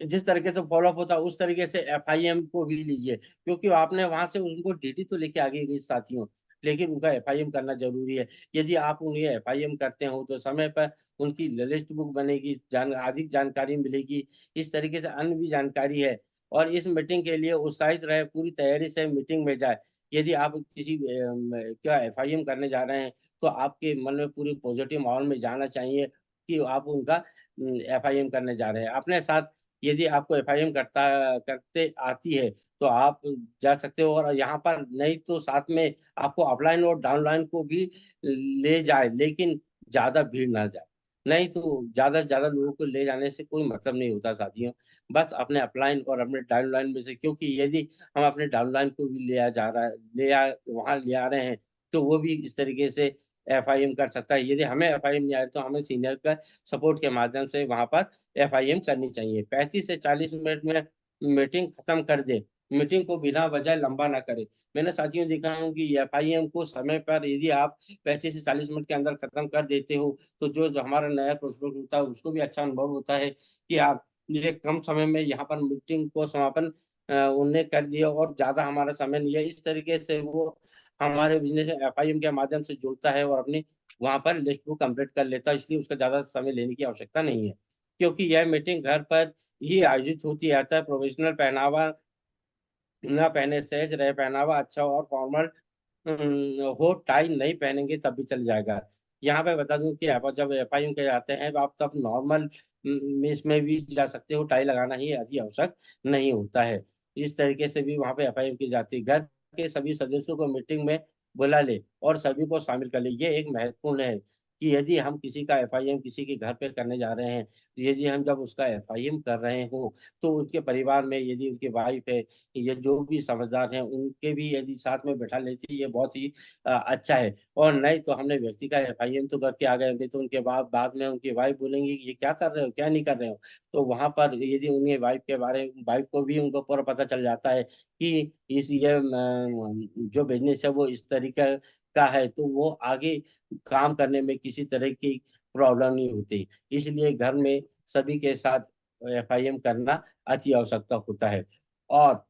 जिस तरीके से फॉलोअप होता है उस तरीके से एफआईएम को भी लीजिए, क्योंकि आपने वहां से उनको डीडी तो लेके आगे गई साथियों, लेकिन उनका एफआईएम करना जरूरी है। यदि आप उन्हें एफआईएम करते हो तो समय पर उनकी लिस्ट बुक बनेगी, अधिक जानकारी मिलेगी। इस तरीके से अन्य भी जानकारी है। और इस मीटिंग के लिए उत्साहित रहे, पूरी तैयारी से मीटिंग में जाए। यदि आप किसी क्या एफआईएम करने जा रहे हैं, तो आपके मन में पूरी पॉजिटिव माहौल में जाना चाहिए कि आप उनका एफआईएम करने जा रहे हैं। अपने साथ यदि आपको एफआईएम करते आती है, तो आप जा सकते हो। और यहाँ पर नहीं तो साथ में आपको अपलाइन और डाउनलाइन को भी ले जाए, लेकिन ज्यादा भीड़ ना जाए। नहीं तो ज्यादा से ज्यादा लोगों को ले जाने से कोई मतलब नहीं होता साथियों। बस अपने अपलाइन और अपने डाउनलाइन में से, क्योंकि यदि हम अपने डाउनलाइन को भी ले आ जा रहा है, वहां ले आ रहे हैं, तो वो भी इस तरीके से एफआईएम कर सकता है। यदि हमें एफआईएम नहीं आ रही तो हमें सीनियर का सपोर्ट के माध्यम से वहां पर एफआईएम करनी चाहिए। 35 से 40 मिनट में मीटिंग खत्म कर दे, मीटिंग को बिना वजह लंबा ना करे। मैंने साथियों देखा हूँ कि एफआईएम को समय पर यदि आप 35 से 40 मिनट के अंदर खत्म कर देते हो, तो जो हमारा नया प्रोस्पेक्ट होता है उसको भी अच्छा अनुभव होता है कि आप ये कम समय में यहाँ पर मीटिंग को समापन उन्हें कर दिया और ज्यादा हमारा समय नहीं है। इस तरीके से वो हमारे बिजनेस एफआईएम के माध्यम से जुड़ता है और अपनी वहां पर लिस्ट को कंप्लीट कर लेता है, इसलिए उसका ज्यादा समय लेने की आवश्यकता नहीं है। क्योंकि यह मीटिंग घर पर ही आयोजित होती रहता है। प्रोफेशनल पहनावा ना पहने, सहज रहे, पहनावा अच्छा और फॉर्मल हो, टाई नहीं पहनेंगे तब भी चल जाएगा। यहाँ पे बता दूं कि जब एफआईएम के जाते हैं आप तब नॉर्मल इसमें भी जा सकते हो, टाई लगाना ही अति आवश्यक नहीं होता है। इस तरीके से भी वहाँ पे एफआईएम की जाती है। घर के सभी सदस्यों को मीटिंग में बुला ले और सभी को शामिल कर ले। ये एक महत्वपूर्ण है कि यदि हम किसी का एफआईएम किसी के घर पे करने जा रहे हैं, तो यदि हम जब उसका एफआईएम कर रहे हो, तो उनके परिवार में यदि उनकी वाइफ है, ये जो भी समझदार हैं उनके भी यदि साथ में बैठा लेते, ये बहुत ही अच्छा है। और नहीं तो हमने व्यक्ति का एफआईएम तो करके आ गए होंगे, तो उनके बाद में उनकी वाइफ बोलेंगी कि ये क्या कर रहे हो, क्या नहीं कर रहे हो। तो वहां पर यदि उनके वाइफ को भी उनको पूरा पता चल जाता है कि इस ये जो बिजनेस है वो इस तरीके का है, तो वो आगे काम करने में किसी तरह की प्रॉब्लम नहीं होती। इसलिए घर में सभी के साथ एफआईएम करना अति आवश्यकता होता है। और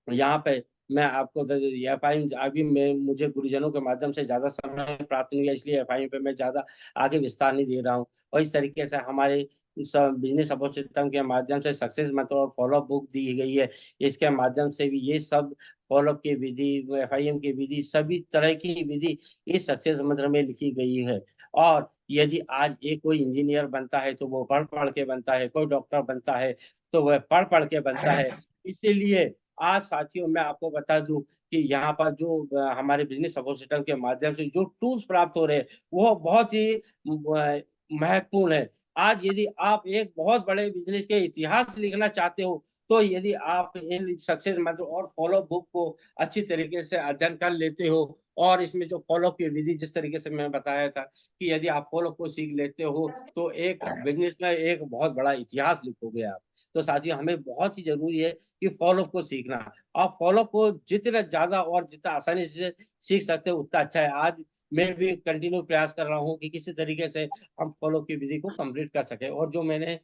यहाँ पे मैं आपको एफआईएम अभी मैं मुझे गुरुजनों के माध्यम से ज्यादा समय प्राप्त नहीं हुआ, इसलिए एफआईएम पे मैं ज्यादा आगे विस्तार नहीं दे रहा हूँ। और इस तरीके से हमारे सब बिजनेस सपोर्ट सिस्टम के माध्यम से सक्सेस मेथड और फॉलोअप बुक दी गई है। इसके माध्यम से भी ये सब फॉलोअप की विधि, एफआईएम की विधि, सभी तरह की विधि इस सक्सेस मेथड में लिखी गई है। और यदि आज एक कोई इंजीनियर बनता है तो वो पढ़ पढ़ के बनता है, कोई डॉक्टर बनता है तो वह पढ़ पढ़ के बनता है। इसीलिए आज साथियों मैं आपको बता दूं कि यहाँ पर जो हमारे बिजनेस सपोर्ट सिस्टम के माध्यम से जो टूल्स प्राप्त हो रहे हैं वो बहुत ही महत्वपूर्ण है। आज यदि आप एक बहुत बड़े बिजनेस के इतिहास लिखना चाहते हो, तो यदि आप इन सक्सेस मेथड और फॉलो बुक को अच्छी तरीके से अध्ययन कर लेते हो, और इसमें जो फॉलो की विधि जिस तरीके से मैं बताया था कि यदि आप फॉलो को सीख लेते हो तो एक बिजनेस में एक बहुत बड़ा इतिहास लिखोगे आप। तो साथियों हमें बहुत ही जरूरी है कि फॉलो को सीखना। आप फॉलो को जितना ज्यादा और जितना आसानी से सीख सकते हो उतना अच्छा है। आज मैं भी कंटिन्यू प्रयास कर रहा हूँ कि किसी तरीके से हम फॉलो की विधि को कंप्लीट कर सके, और जो मैंने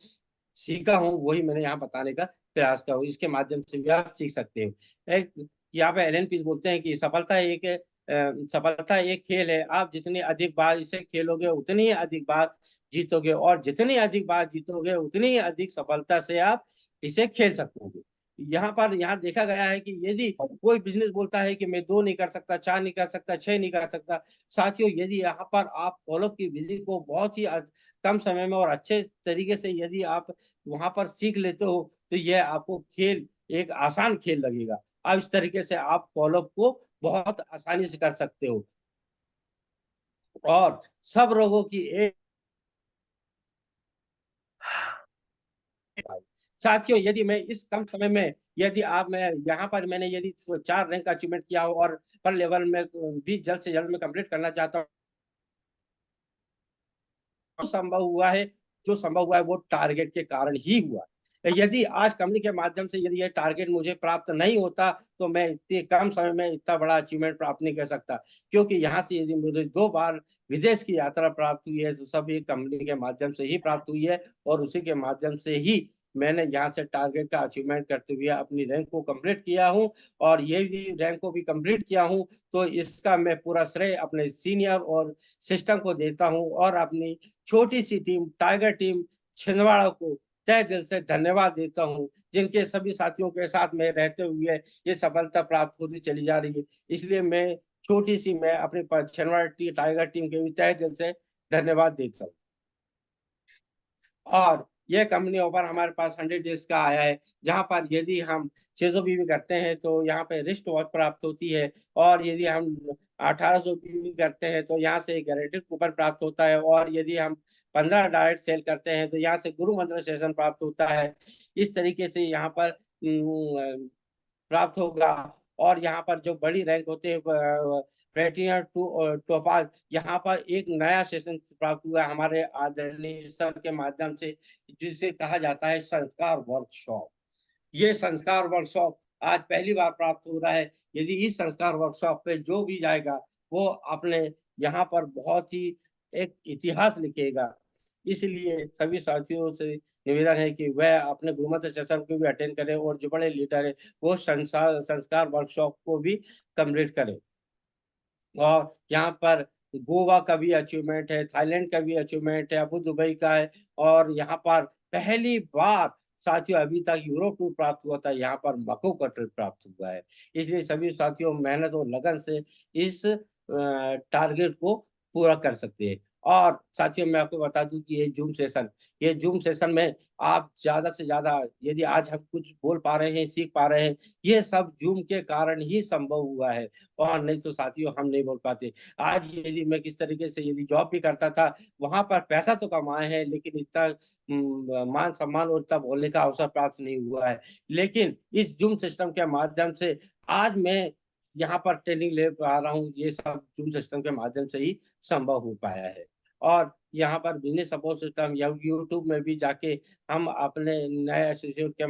सीखा हूँ वही मैंने यहाँ बताने का प्रयास करूँ। इसके माध्यम से भी आप सीख सकते हो। एक यहाँ पे एलन पीस बोलते हैं कि सफलता एक खेल है। आप जितनी अधिक बार इसे खेलोगे उतनी ही अधिक बार जीतोगे, और जितनी अधिक बार जीतोगे उतनी ही अधिक सफलता से आप इसे खेल सकोगे। यहाँ देखा गया है कि यदि कोई बिजनेस बोलता है कि मैं 2 नहीं कर सकता, 4 नहीं कर सकता, 6 नहीं कर सकता, साथियों यदि यहाँ पर आप फॉलो की विधि को बहुत ही कम समय में और अच्छे तरीके से यदि आप वहां पर सीख लेते हो, तो यह आपको खेल एक आसान खेल लगेगा। अब इस तरीके से आप फॉलो को बहुत आसानी से कर सकते हो। और सब रोगों की एक साथियों यदि मैं इस कम समय में, यदि आप मैं यहाँ पर मैंने यदि 4 रैंक अचीवमेंट किया हो और पर लेवल में भी जल्द से जल्द में कंप्लीट करना चाहता हूँ, संभव हुआ है। जो संभव हुआ है वो टारगेट के कारण ही हुआ। यदि आज कंपनी के माध्यम से यदि ये टारगेट मुझे प्राप्त नहीं होता, तो मैं इतने कम समय में इतना बड़ा अचीवमेंट प्राप्त नहीं कर सकता। क्योंकि यहाँ से यदि मुझे 2 बार विदेश की यात्रा प्राप्त हुई है, तो सब ये कंपनी के माध्यम से ही प्राप्त हुई है, और उसी के माध्यम से ही मैंने यहाँ से टारगेट का अचीवमेंट करते हुए अपनी रैंक को कंप्लीट किया हूँ। और ये भी रैंक को भी कंप्लीट किया हूँ, तो इसका मैं पूरा श्रेय अपने सीनियर और सिस्टम को देता हूँ, और अपनी छोटी सी टीम टाइगर टीम छिंदवाड़ा को तहे दिल से धन्यवाद देता हूँ, जिनके सभी साथियों के साथ में रहते हुए ये सफलता प्राप्त होती चली जा रही है। इसलिए मैं अपने छिंदवाड़ा टाइगर टीम के भी तहे दिल से धन्यवाद देता हूँ। और यह कंपनी ऑफर हमारे पास 100 डेज का आया है, जहां पर यदि हम 600 बीवी करते हैं तो यहाँ पे रिस्ट वॉच प्राप्त होती है, और यदि हम 1800 बीवी करते हैं तो यहाँ से गारंटेड कूपन प्राप्त होता है, और यदि हम 15 डायरेक्ट सेल करते हैं तो यहाँ से गुरु मंत्र सेशन प्राप्त होता है। इस तरीके से यहाँ पर प्राप्त होगा। और यहाँ पर जो बड़ी रैंक होते हैं प्लेटिनम टू टोपाज, यहाँ पर एक नया सेशन प्राप्त हुआ है हमारे आदरणीय सर के माध्यम से, जिसे कहा जाता है संस्कार वर्कशॉप। ये संस्कार वर्कशॉप आज पहली बार प्राप्त हो रहा है। यदि इस संस्कार वर्कशॉप पे जो भी जाएगा वो अपने यहाँ पर बहुत ही एक इतिहास लिखेगा। इसलिए सभी साथियों से निवेदन है कि वह अपने गुरुमंत्र सेशन को भी अटेंड करें, और जो बड़े लीडर है वो संस्कार वर्कशॉप को भी कंप्लीट करें। और यहाँ पर गोवा का भी अचीवमेंट है, थाईलैंड का भी अचीवमेंट है, अबू दुबई का है, और यहाँ पर पहली बार साथियों अभी तक यूरोप टूर प्राप्त हुआ था, यहाँ पर मको का ट्रिप प्राप्त हुआ है। इसलिए सभी साथियों मेहनत और लगन से इस टारगेट को पूरा कर सकते हैं। और साथियों मैं आपको बता दूं कि ये जूम सेशन में आप ज्यादा से ज्यादा, यदि आज हम कुछ बोल पा रहे हैं, सीख पा रहे हैं, ये सब जूम के कारण ही संभव हुआ है, और नहीं तो साथियों हम नहीं बोल पाते। आज यदि मैं किस तरीके से यदि जॉब भी करता था, वहां पर पैसा तो कमाए हैं, लेकिन इतना मान सम्मान और इतना बोलने का अवसर प्राप्त नहीं हुआ है। लेकिन इस जूम सिस्टम के माध्यम से आज मैं यहाँ पर ट्रेनिंग ले पा रहा हूँ, ये सब जूम सिस्टम के माध्यम से ही संभव हो पाया है। और यहाँ पर बिजनेस सपोर्ट सिस्टम या यूट्यूब में भी जाके हम अपने नए एसोसिएट के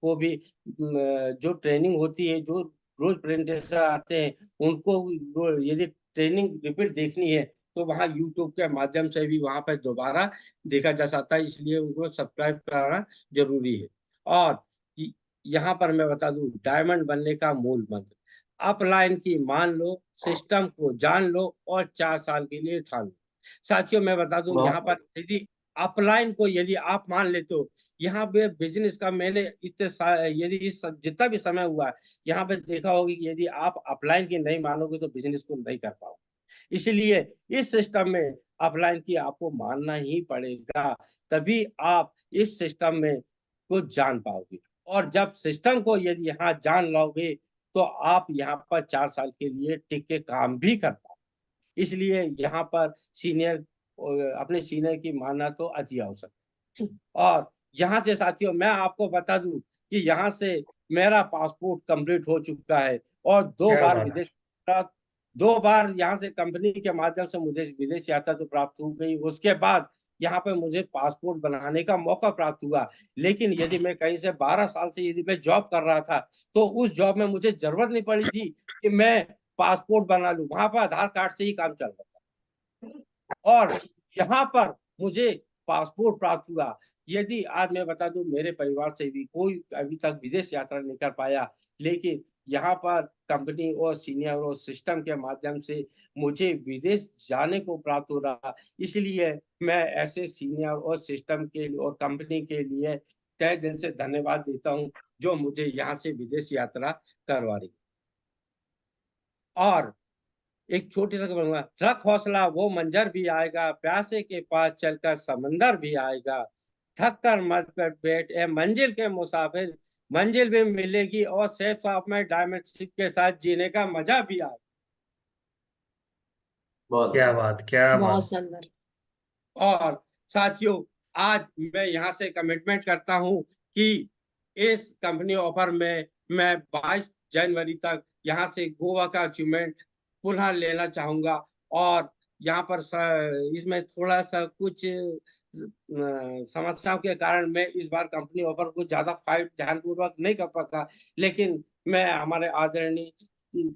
को भी जो ट्रेनिंग होती है, जो रोज प्रेजेंटेशन आते हैं, उनको यदि ट्रेनिंग रिपीट देखनी है तो वहाँ यूट्यूब के माध्यम से भी वहाँ पर दोबारा देखा जा सकता है। इसलिए उनको सब्सक्राइब कराना जरूरी है। और यहाँ पर मैं बता दूं डायमंड बनने का मूल मंत्र, अपलाइन की मान लो, सिस्टम को जान लो, और 4 साल के लिए ठान लो। साथियों मैं बता दूं यहाँ पर यदि अपलाइन को यदि आप मान लेते हो, यहाँ पे बिजनेस का मैंने यदि इस जितना भी समय हुआ है, यहाँ पे देखा होगा कि यदि आप अपलाइन की नहीं मानोगे तो बिजनेस को नहीं कर पाओगे। इसलिए इस सिस्टम में अपलाइन की आपको मानना ही पड़ेगा, तभी आप इस सिस्टम में को जान पाओगे। और जब सिस्टम को यदि यहाँ जान लोगे तो आप यहाँ पर 4 साल के लिए टिक के काम भी कर पाओगे। इसलिए यहाँ पर अपने सीनियर की मानना तो अति आवश्यक है। और यहाँ से साथियों मैं आपको बता दूं कि यहाँ से मेरा पासपोर्ट कंप्लीट हो चुका है, और 2 क्या बार बात है। विदेश 2 बार यहाँ से कंपनी के माध्यम से मुझे विदेश यात्रा तो प्राप्त हो गई। उसके बाद यहाँ पे मुझे पासपोर्ट बनाने का मौका प्राप्त हुआ। लेकिन यदि मैं कहीं से 12 साल से यदि मैं जॉब कर रहा था, तो उस जॉब में मुझे जरूरत नहीं पड़ी थी कि मैं पासपोर्ट बना लूं, वहां पर आधार कार्ड से ही काम चल रहा था। और यहाँ पर मुझे पासपोर्ट प्राप्त हुआ। यदि आज मैं बता दूं मेरे परिवार से भी कोई अभी तक विदेश यात्रा नहीं कर पाया, लेकिन यहाँ पर कंपनी और सीनियर और सिस्टम के माध्यम से मुझे विदेश जाने को प्राप्त हो रहा। इसलिए मैं ऐसे सीनियर और सिस्टम के लिए और कंपनी के लिए तहे दिल से धन्यवाद देता हूँ, जो मुझे यहाँ से विदेश यात्रा करवा रही। और एक छोटी सा बनूंगा, रख हौसला वो मंजर भी आएगा, प्यासे के पास चलकर समंदर भी आएगा, थक कर मत पर बैठ ए मंजिल के मुसाफिर, मंजिल भी मिलेगी, और सेफ ऑफ में डायमंड शिप के साथ जीने का मजा भी आएगा। बहुत क्या अच्छा। बात, क्या बहुत बात। सुंदर। और साथियों आज मैं यहाँ से कमिटमेंट करता हूँ कि इस कंपनी ऑफर में मैं 22 जनवरी तक यहाँ से गोवा का अचीवमेंट पुनः लेना चाहूंगा। और यहाँ पर इसमें थोड़ा सा कुछ समस्याओं के कारण मैं इस बार कंपनी ऑफर को ज्यादा फाइट ध्यानपूर्वक नहीं कर पाता। लेकिन मैं हमारे आदरणीय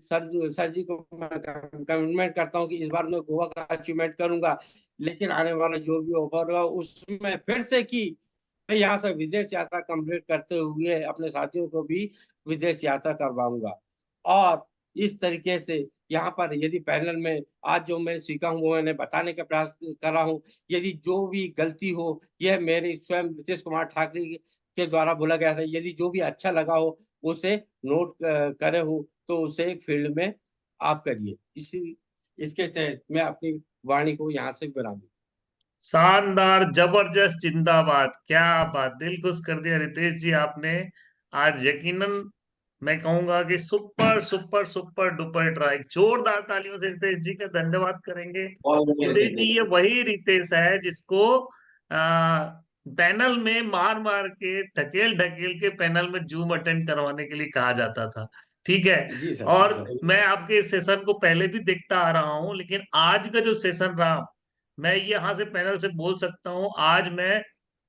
सर जी को कमिटमेंट करता हूँ कि इस बार मैं गोवा का अचीवमेंट करूंगा। लेकिन आने वाला जो भी ऑफर होगा उसमें फिर से कि मैं यहाँ से विदेश यात्रा कंप्लीट करते हुए अपने साथियों को भी विदेश यात्रा करवाऊंगा। और इस तरीके से यहाँ पर यदि पैनल में आज जो मैं सीखा हूँ वो मैंने बताने का प्रयास कर रहा हूँ। यदि जो भी गलती हो यह मेरे स्वयं नीतीश कुमार ठाकरे के द्वारा बोला गया था, यदि जो भी अच्छा लगा हो उसे नोट करे हो तो उसे फील्ड में आप करिए। इसी इसके तहत मैं अपनी वाणी को यहाँ से विराम दूं। शानदार, जबरदस्त, जिंदाबाद, क्या बात, दिल खुश कर दिया रितेश जी आपने। आज यकीनन मैं कहूंगा कि super super super duper try, जोरदार तालियों से रितेश जी का धन्यवाद करेंगे। बहुत बढ़िया रितेश जी, ये रितेश। वही रितेश है जिसको आ, पैनल में मार मार के, ढकेल ढकेल के पैनल में जूम अटेंड करवाने के लिए कहा जाता था। ठीक है। जी सर, जी और सर। मैं आपके इस सेशन को पहले भी देखता आ रहा हूं, लेकिन आज का जो सेशन रहा, मैं यहाँ से पैनल से बोल सकता हूँ, आज मैं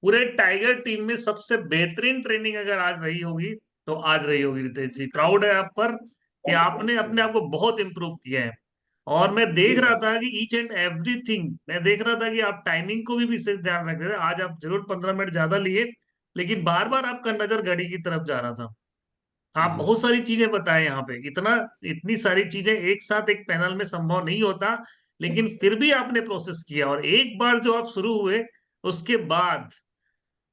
पूरे टाइगर टीम में सबसे बेहतरीन ट्रेनिंग अगर आज रही होगी तो आज रही होगी। रितेश जी, प्राउड है आप पर कि आपने अपने आप को बहुत इंप्रूव किया है। और मैं जी देख रहा सर। था कि ईच एंड एवरीथिंग, मैं देख रहा था कि आप टाइमिंग को भी विशेष ध्यान रख रहे थे। आज आप जरूर 15 मिनट ज्यादा लिए, लेकिन बार बार आपका नजर घड़ी की तरफ जा रहा था। आप जी बहुत सारी चीजें बताए यहाँ पे, इतनी सारी चीजें एक साथ एक पैनल में संभव नहीं होता, लेकिन फिर भी आपने प्रोसेस किया। और एक बार जो आप शुरू हुए, उसके बाद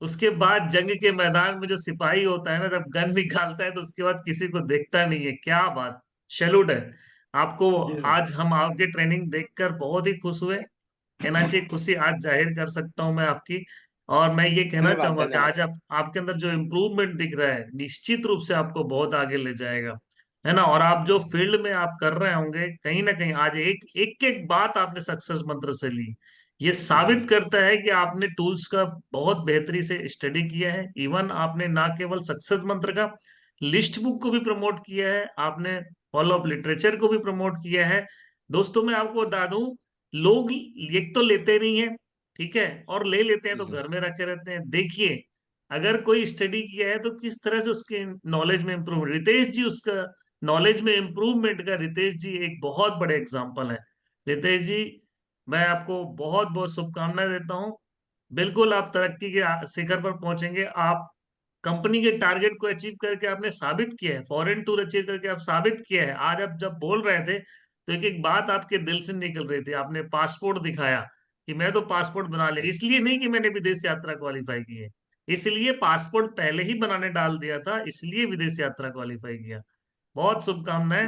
उसके बाद जंग के मैदान में जो सिपाही होता है ना, जब गन निकालता है तो उसके बाद किसी को देखता नहीं है। क्या बात, सैल्यूट है आपको। जी सर। आज हम आपके ट्रेनिंग देखकर बहुत ही खुश हुए, कहना चाहिए खुशी आज जाहिर कर सकता हूं मैं आपकी। और मैं ये कहना धन्यवाद, चाहूंगा कि धन्यवाद। आज आप, आपके अंदर जो इम्प्रूवमेंट दिख रहा है, निश्चित रूप से आपको बहुत आगे ले जाएगा, है ना। और आप जो फील्ड में आप कर रहे होंगे, कहीं ना कहीं आज एक एक एक बात आपने सक्सेस मंत्र से ली, ये जी साबित सर। करता है कि आपने टूल्स का बहुत बेहतरी से स्टडी किया है। इवन आपने ना केवल सक्सेस मंत्र का, लिस्ट बुक को भी प्रमोट किया है आपने, फॉलो अप लिटरेचर को भी प्रमोट किया है। दोस्तों मैं आपको बता दूं, लोग एक तो लेते नहीं है, ठीक है, और ले लेते हैं जी तो सर। घर में रखे रहते हैं। देखिए, अगर कोई स्टडी किया है तो किस तरह से उसके नॉलेज में इंप्रूव, रितेश जी उसका नॉलेज में इंप्रूवमेंट का, रितेश जी एक बहुत बड़े एग्जाम्पल है। रितेश जी, मैं आपको बहुत बहुत शुभकामनाएं देता हूँ। बिल्कुल आप तरक्की के शिखर पर पहुंचेंगे। आप कंपनी के टारगेट को अचीव करके आपने साबित किया है, फॉरेन टूर अचीव करके आप साबित किया है। आज आप जब बोल रहे थे तो एक एक बात आपके दिल से निकल रही थी। आपने पासपोर्ट दिखाया कि मैं तो पासपोर्ट बना लिया, इसलिए नहीं कि मैंने विदेश यात्रा क्वालिफाई की है, इसलिए पासपोर्ट पहले ही बनाने डाल दिया था, इसलिए विदेश यात्रा क्वालिफाई किया। बहुत शुभकामनाएं।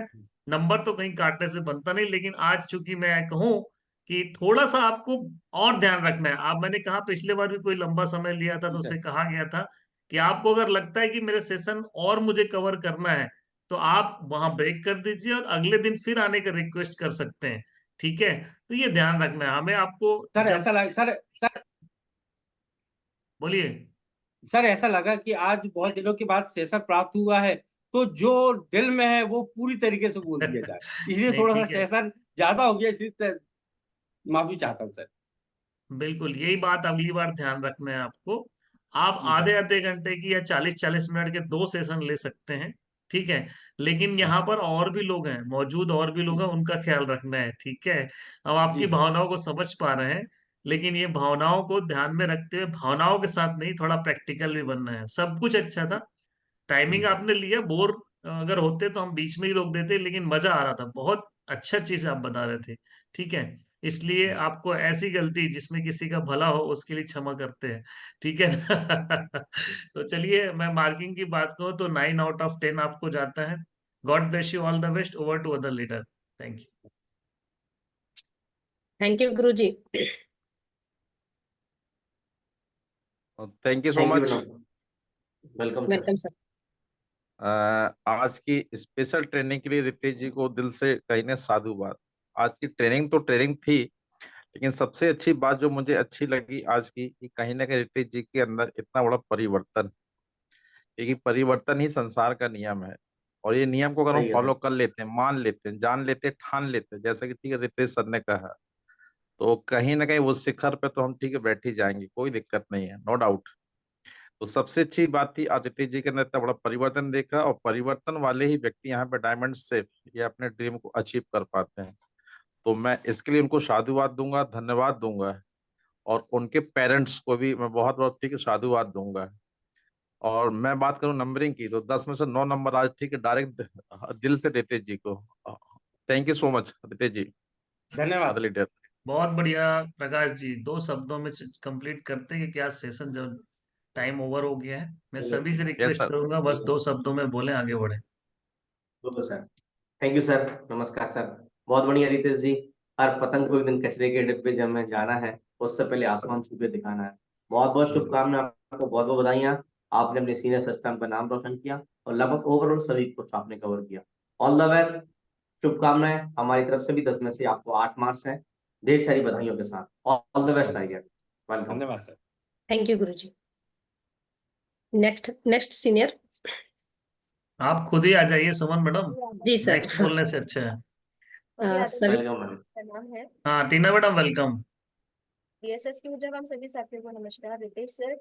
नंबर तो कहीं काटने से बनता नहीं, लेकिन आज चूंकि मैं कहूं कि थोड़ा सा आपको और ध्यान रखना है। आप, मैंने कहा पिछले बार भी कोई लंबा समय लिया था जी तो सर। उसे कहा गया था कि आपको अगर लगता है कि मेरे सेशन और मुझे कवर करना है तो आप वहां ब्रेक कर दीजिए और अगले दिन फिर आने का रिक्वेस्ट कर सकते हैं। ठीक है, तो ये ध्यान रखना है हमें आपको। सर जब, ऐसा लगा सर बोलिए। सर ऐसा लगा कि आज बहुत दिनों के बाद सेशन प्राप्त हुआ है, तो जो दिल में है वो पूरी तरीके से बोल दिया जाए, इसलिए नहीं थोड़ा सा ठीक है, सेशन ज्यादा हो गया, इसलिए माफी चाहता हूँ सर। बिल्कुल यही बात अगली बार ध्यान रखना है आपको। आप जी आधे सर। आधे घंटे की या 40-40 मिनट के 2 सेशन ले सकते हैं, ठीक है, लेकिन जी यहाँ सर। पर और भी लोग हैं मौजूद, और भी जी लोग हैं, सर। उनका ख्याल रखना है, ठीक है। हम जी आपकी सर। भावनाओं को समझ पा रहे हैं, लेकिन ये भावनाओं को ध्यान में रखते हुए, भावनाओं के साथ नहीं, थोड़ा प्रैक्टिकल भी बनना है। सब कुछ अच्छा था, टाइमिंग जी सर। आपने लिया, बोर अगर होते तो हम बीच में ही रोक देते, लेकिन मजा आ रहा था, बहुत अच्छा चीज आप बता रहे थे, ठीक है। इसलिए आपको ऐसी गलती जिसमें किसी का भला हो उसके लिए क्षमा करते हैं, ठीक है ना तो चलिए, मैं मार्किंग की बात करूं तो 9 आउट ऑफ 10 आपको जाता है। God bless you, all the best, over to other leader. Thank you. Thank you Guru ji. Thank you so thank you much. Vinod. Welcome sir. Welcome sir. आज की स्पेशल ट्रेनिंग के लिए रितेश जी को दिल से कहीं ने साधुवाद। आज की ट्रेनिंग तो ट्रेनिंग थी, लेकिन सबसे अच्छी बात जो मुझे अच्छी लगी आज की, कि कहीं ना कहीं रितेश जी के अंदर इतना बड़ा परिवर्तन, क्योंकि परिवर्तन ही संसार का नियम है। और ये नियम को अगर हम सही है फॉलो सर। कर लेते हैं, मान लेते हैं, जान लेते हैं, ठान लेते हैं, जैसे कि ठीक है रितेश सर ने कहा, तो कहीं ना कहीं वो शिखर पे तो हम ठीक है बैठ ही जाएंगे, कोई दिक्कत नहीं है, नो डाउट। तो सबसे अच्छी बात थी आदित्य जी के अंदर इतना बड़ा परिवर्तन देखा, और परिवर्तन वाले ही व्यक्ति यहाँ पे डायमंड से ये अपने ड्रीम को अचीव कर पाते हैं। तो मैं इसके लिए उनको साधुवाद दूंगा, धन्यवाद दूंगा। और उनके पेरेंट्स को भी मैं बहुत बहुत ठीक है साधुवाद दूंगा। और मैं बात करूं नंबरिंग की, तो 10 में से 9 नंबर आज ठीक है डायरेक्ट दिल से रितेश जी को। Thank you so much Ritesh ji, धन्यवाद अदर सर। लीडर। बहुत बढ़िया प्रकाश जी, 2 शब्दों में कंप्लीट करते हैं कि क्या सेशन, जो टाइम ओवर हो गया है, मैं चलो। सभी से यस रिक्वेस्ट सर। करूंगा बस 2 शब्दों में बोले, आगे बढ़े। बोलो सर। थैंक यू सर, नमस्कार सर। बहुत बढ़िया रितेश जी। हर पतंग को एक दिन कचरे के डिब्बे जब में जाना है, उससे पहले आसमान छू के दिखाना है। बहुत बहुत शुभकामनाएं आपको, बहुत बहुत बधाइयां। आपने अपने सीनियर सिस्टम का नाम रोशन किया और लगभग ओवरऑल सभी कुछ आपने कवर किया। ऑल द बेस्ट, शुभकामनाएं हमारी तरफ से भी। 10 में से आपको 8 मार्क्स हैं। ढेर सारी बधाइयों के साथ all the best tiger. Welcome. धन्यवाद sir. Thank you Guruji. Next senior. आप खुद ही आ जाइए सुमन मैडम, जी सर। नेक्स्ट बोलने से अच्छा है। सभी वेलकम मैडम। का नाम है हाँ टीना मैडम वेलकम। बीएसएस की जब हम सभी साथियों को नमस्कार। रितेश सर,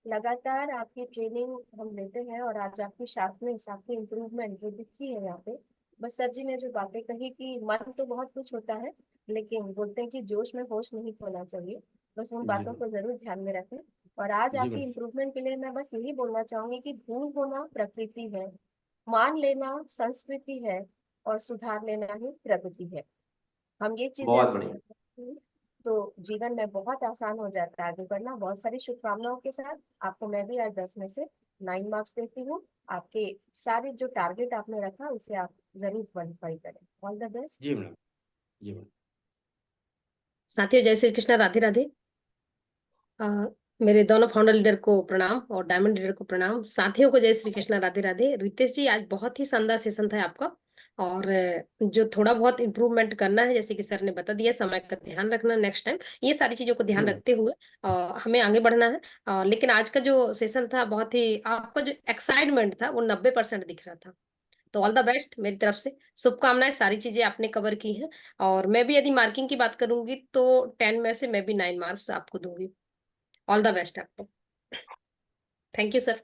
लगातार आपकी ट्रेनिंग हम लेते हैं और आज आपकी शार्पनेस, आपकी इम्प्रूवमेंट जो दिखी है यहाँ पे। बस सर जी ने जो बातें कही कि मन तो बहुत कुछ होता है, लेकिन बोलते हैं कि जोश में होश नहीं खोना चाहिए। बस उन बातों को जरूर ध्यान में रखें। और आज आपकी इम्प्रूवमेंट के लिए मैं बस यही बोलना चाहूंगी कि भूल होना प्रकृति है, मान लेना संस्कृति है, और सुधार लेना ही प्रगति है। हम ये चीजें बहुत बढ़िया। तो जीवन में बहुत आसान हो जाता है आगे बढ़ना। बहुत सारी शुभकामनाओं के साथ आपको मैं भी आज 10 में से 9 मार्क्स देती हूँ। आपके सारे जो टारगेट आपने रखा उसे आप जरूर क्वालिफाई करें। All the best. जी मैडम। जी मैडम। साथियों, जय श्री कृष्णा, राधे राधे। मेरे दोनों फाउंडर लीडर को प्रणाम और डायमंड लीडर को प्रणाम। साथियों को जय श्री कृष्णा, राधे राधे। रितेश जी, आज बहुत ही शानदार सेशन था आपका, और जो थोड़ा बहुत इम्प्रूवमेंट करना है, जैसे कि सर ने बता दिया, समय का ध्यान रखना नेक्स्ट टाइम, ये सारी चीजों को ध्यान रखते हुए हमें आगे बढ़ना है। लेकिन आज का जो सेशन था, बहुत ही आपका जो एक्साइटमेंट था वो 90% दिख रहा था। तो ऑल द बेस्ट मेरी तरफ से, शुभकामनाएं। सारी चीजें आपने कवर की हैं, और मैं भी यदि मार्किंग की बात करूंगी तो 10 में से मैं भी 9 मार्क्स आपको दूंगी। ऑल द बेस्ट आपको। Thank you sir.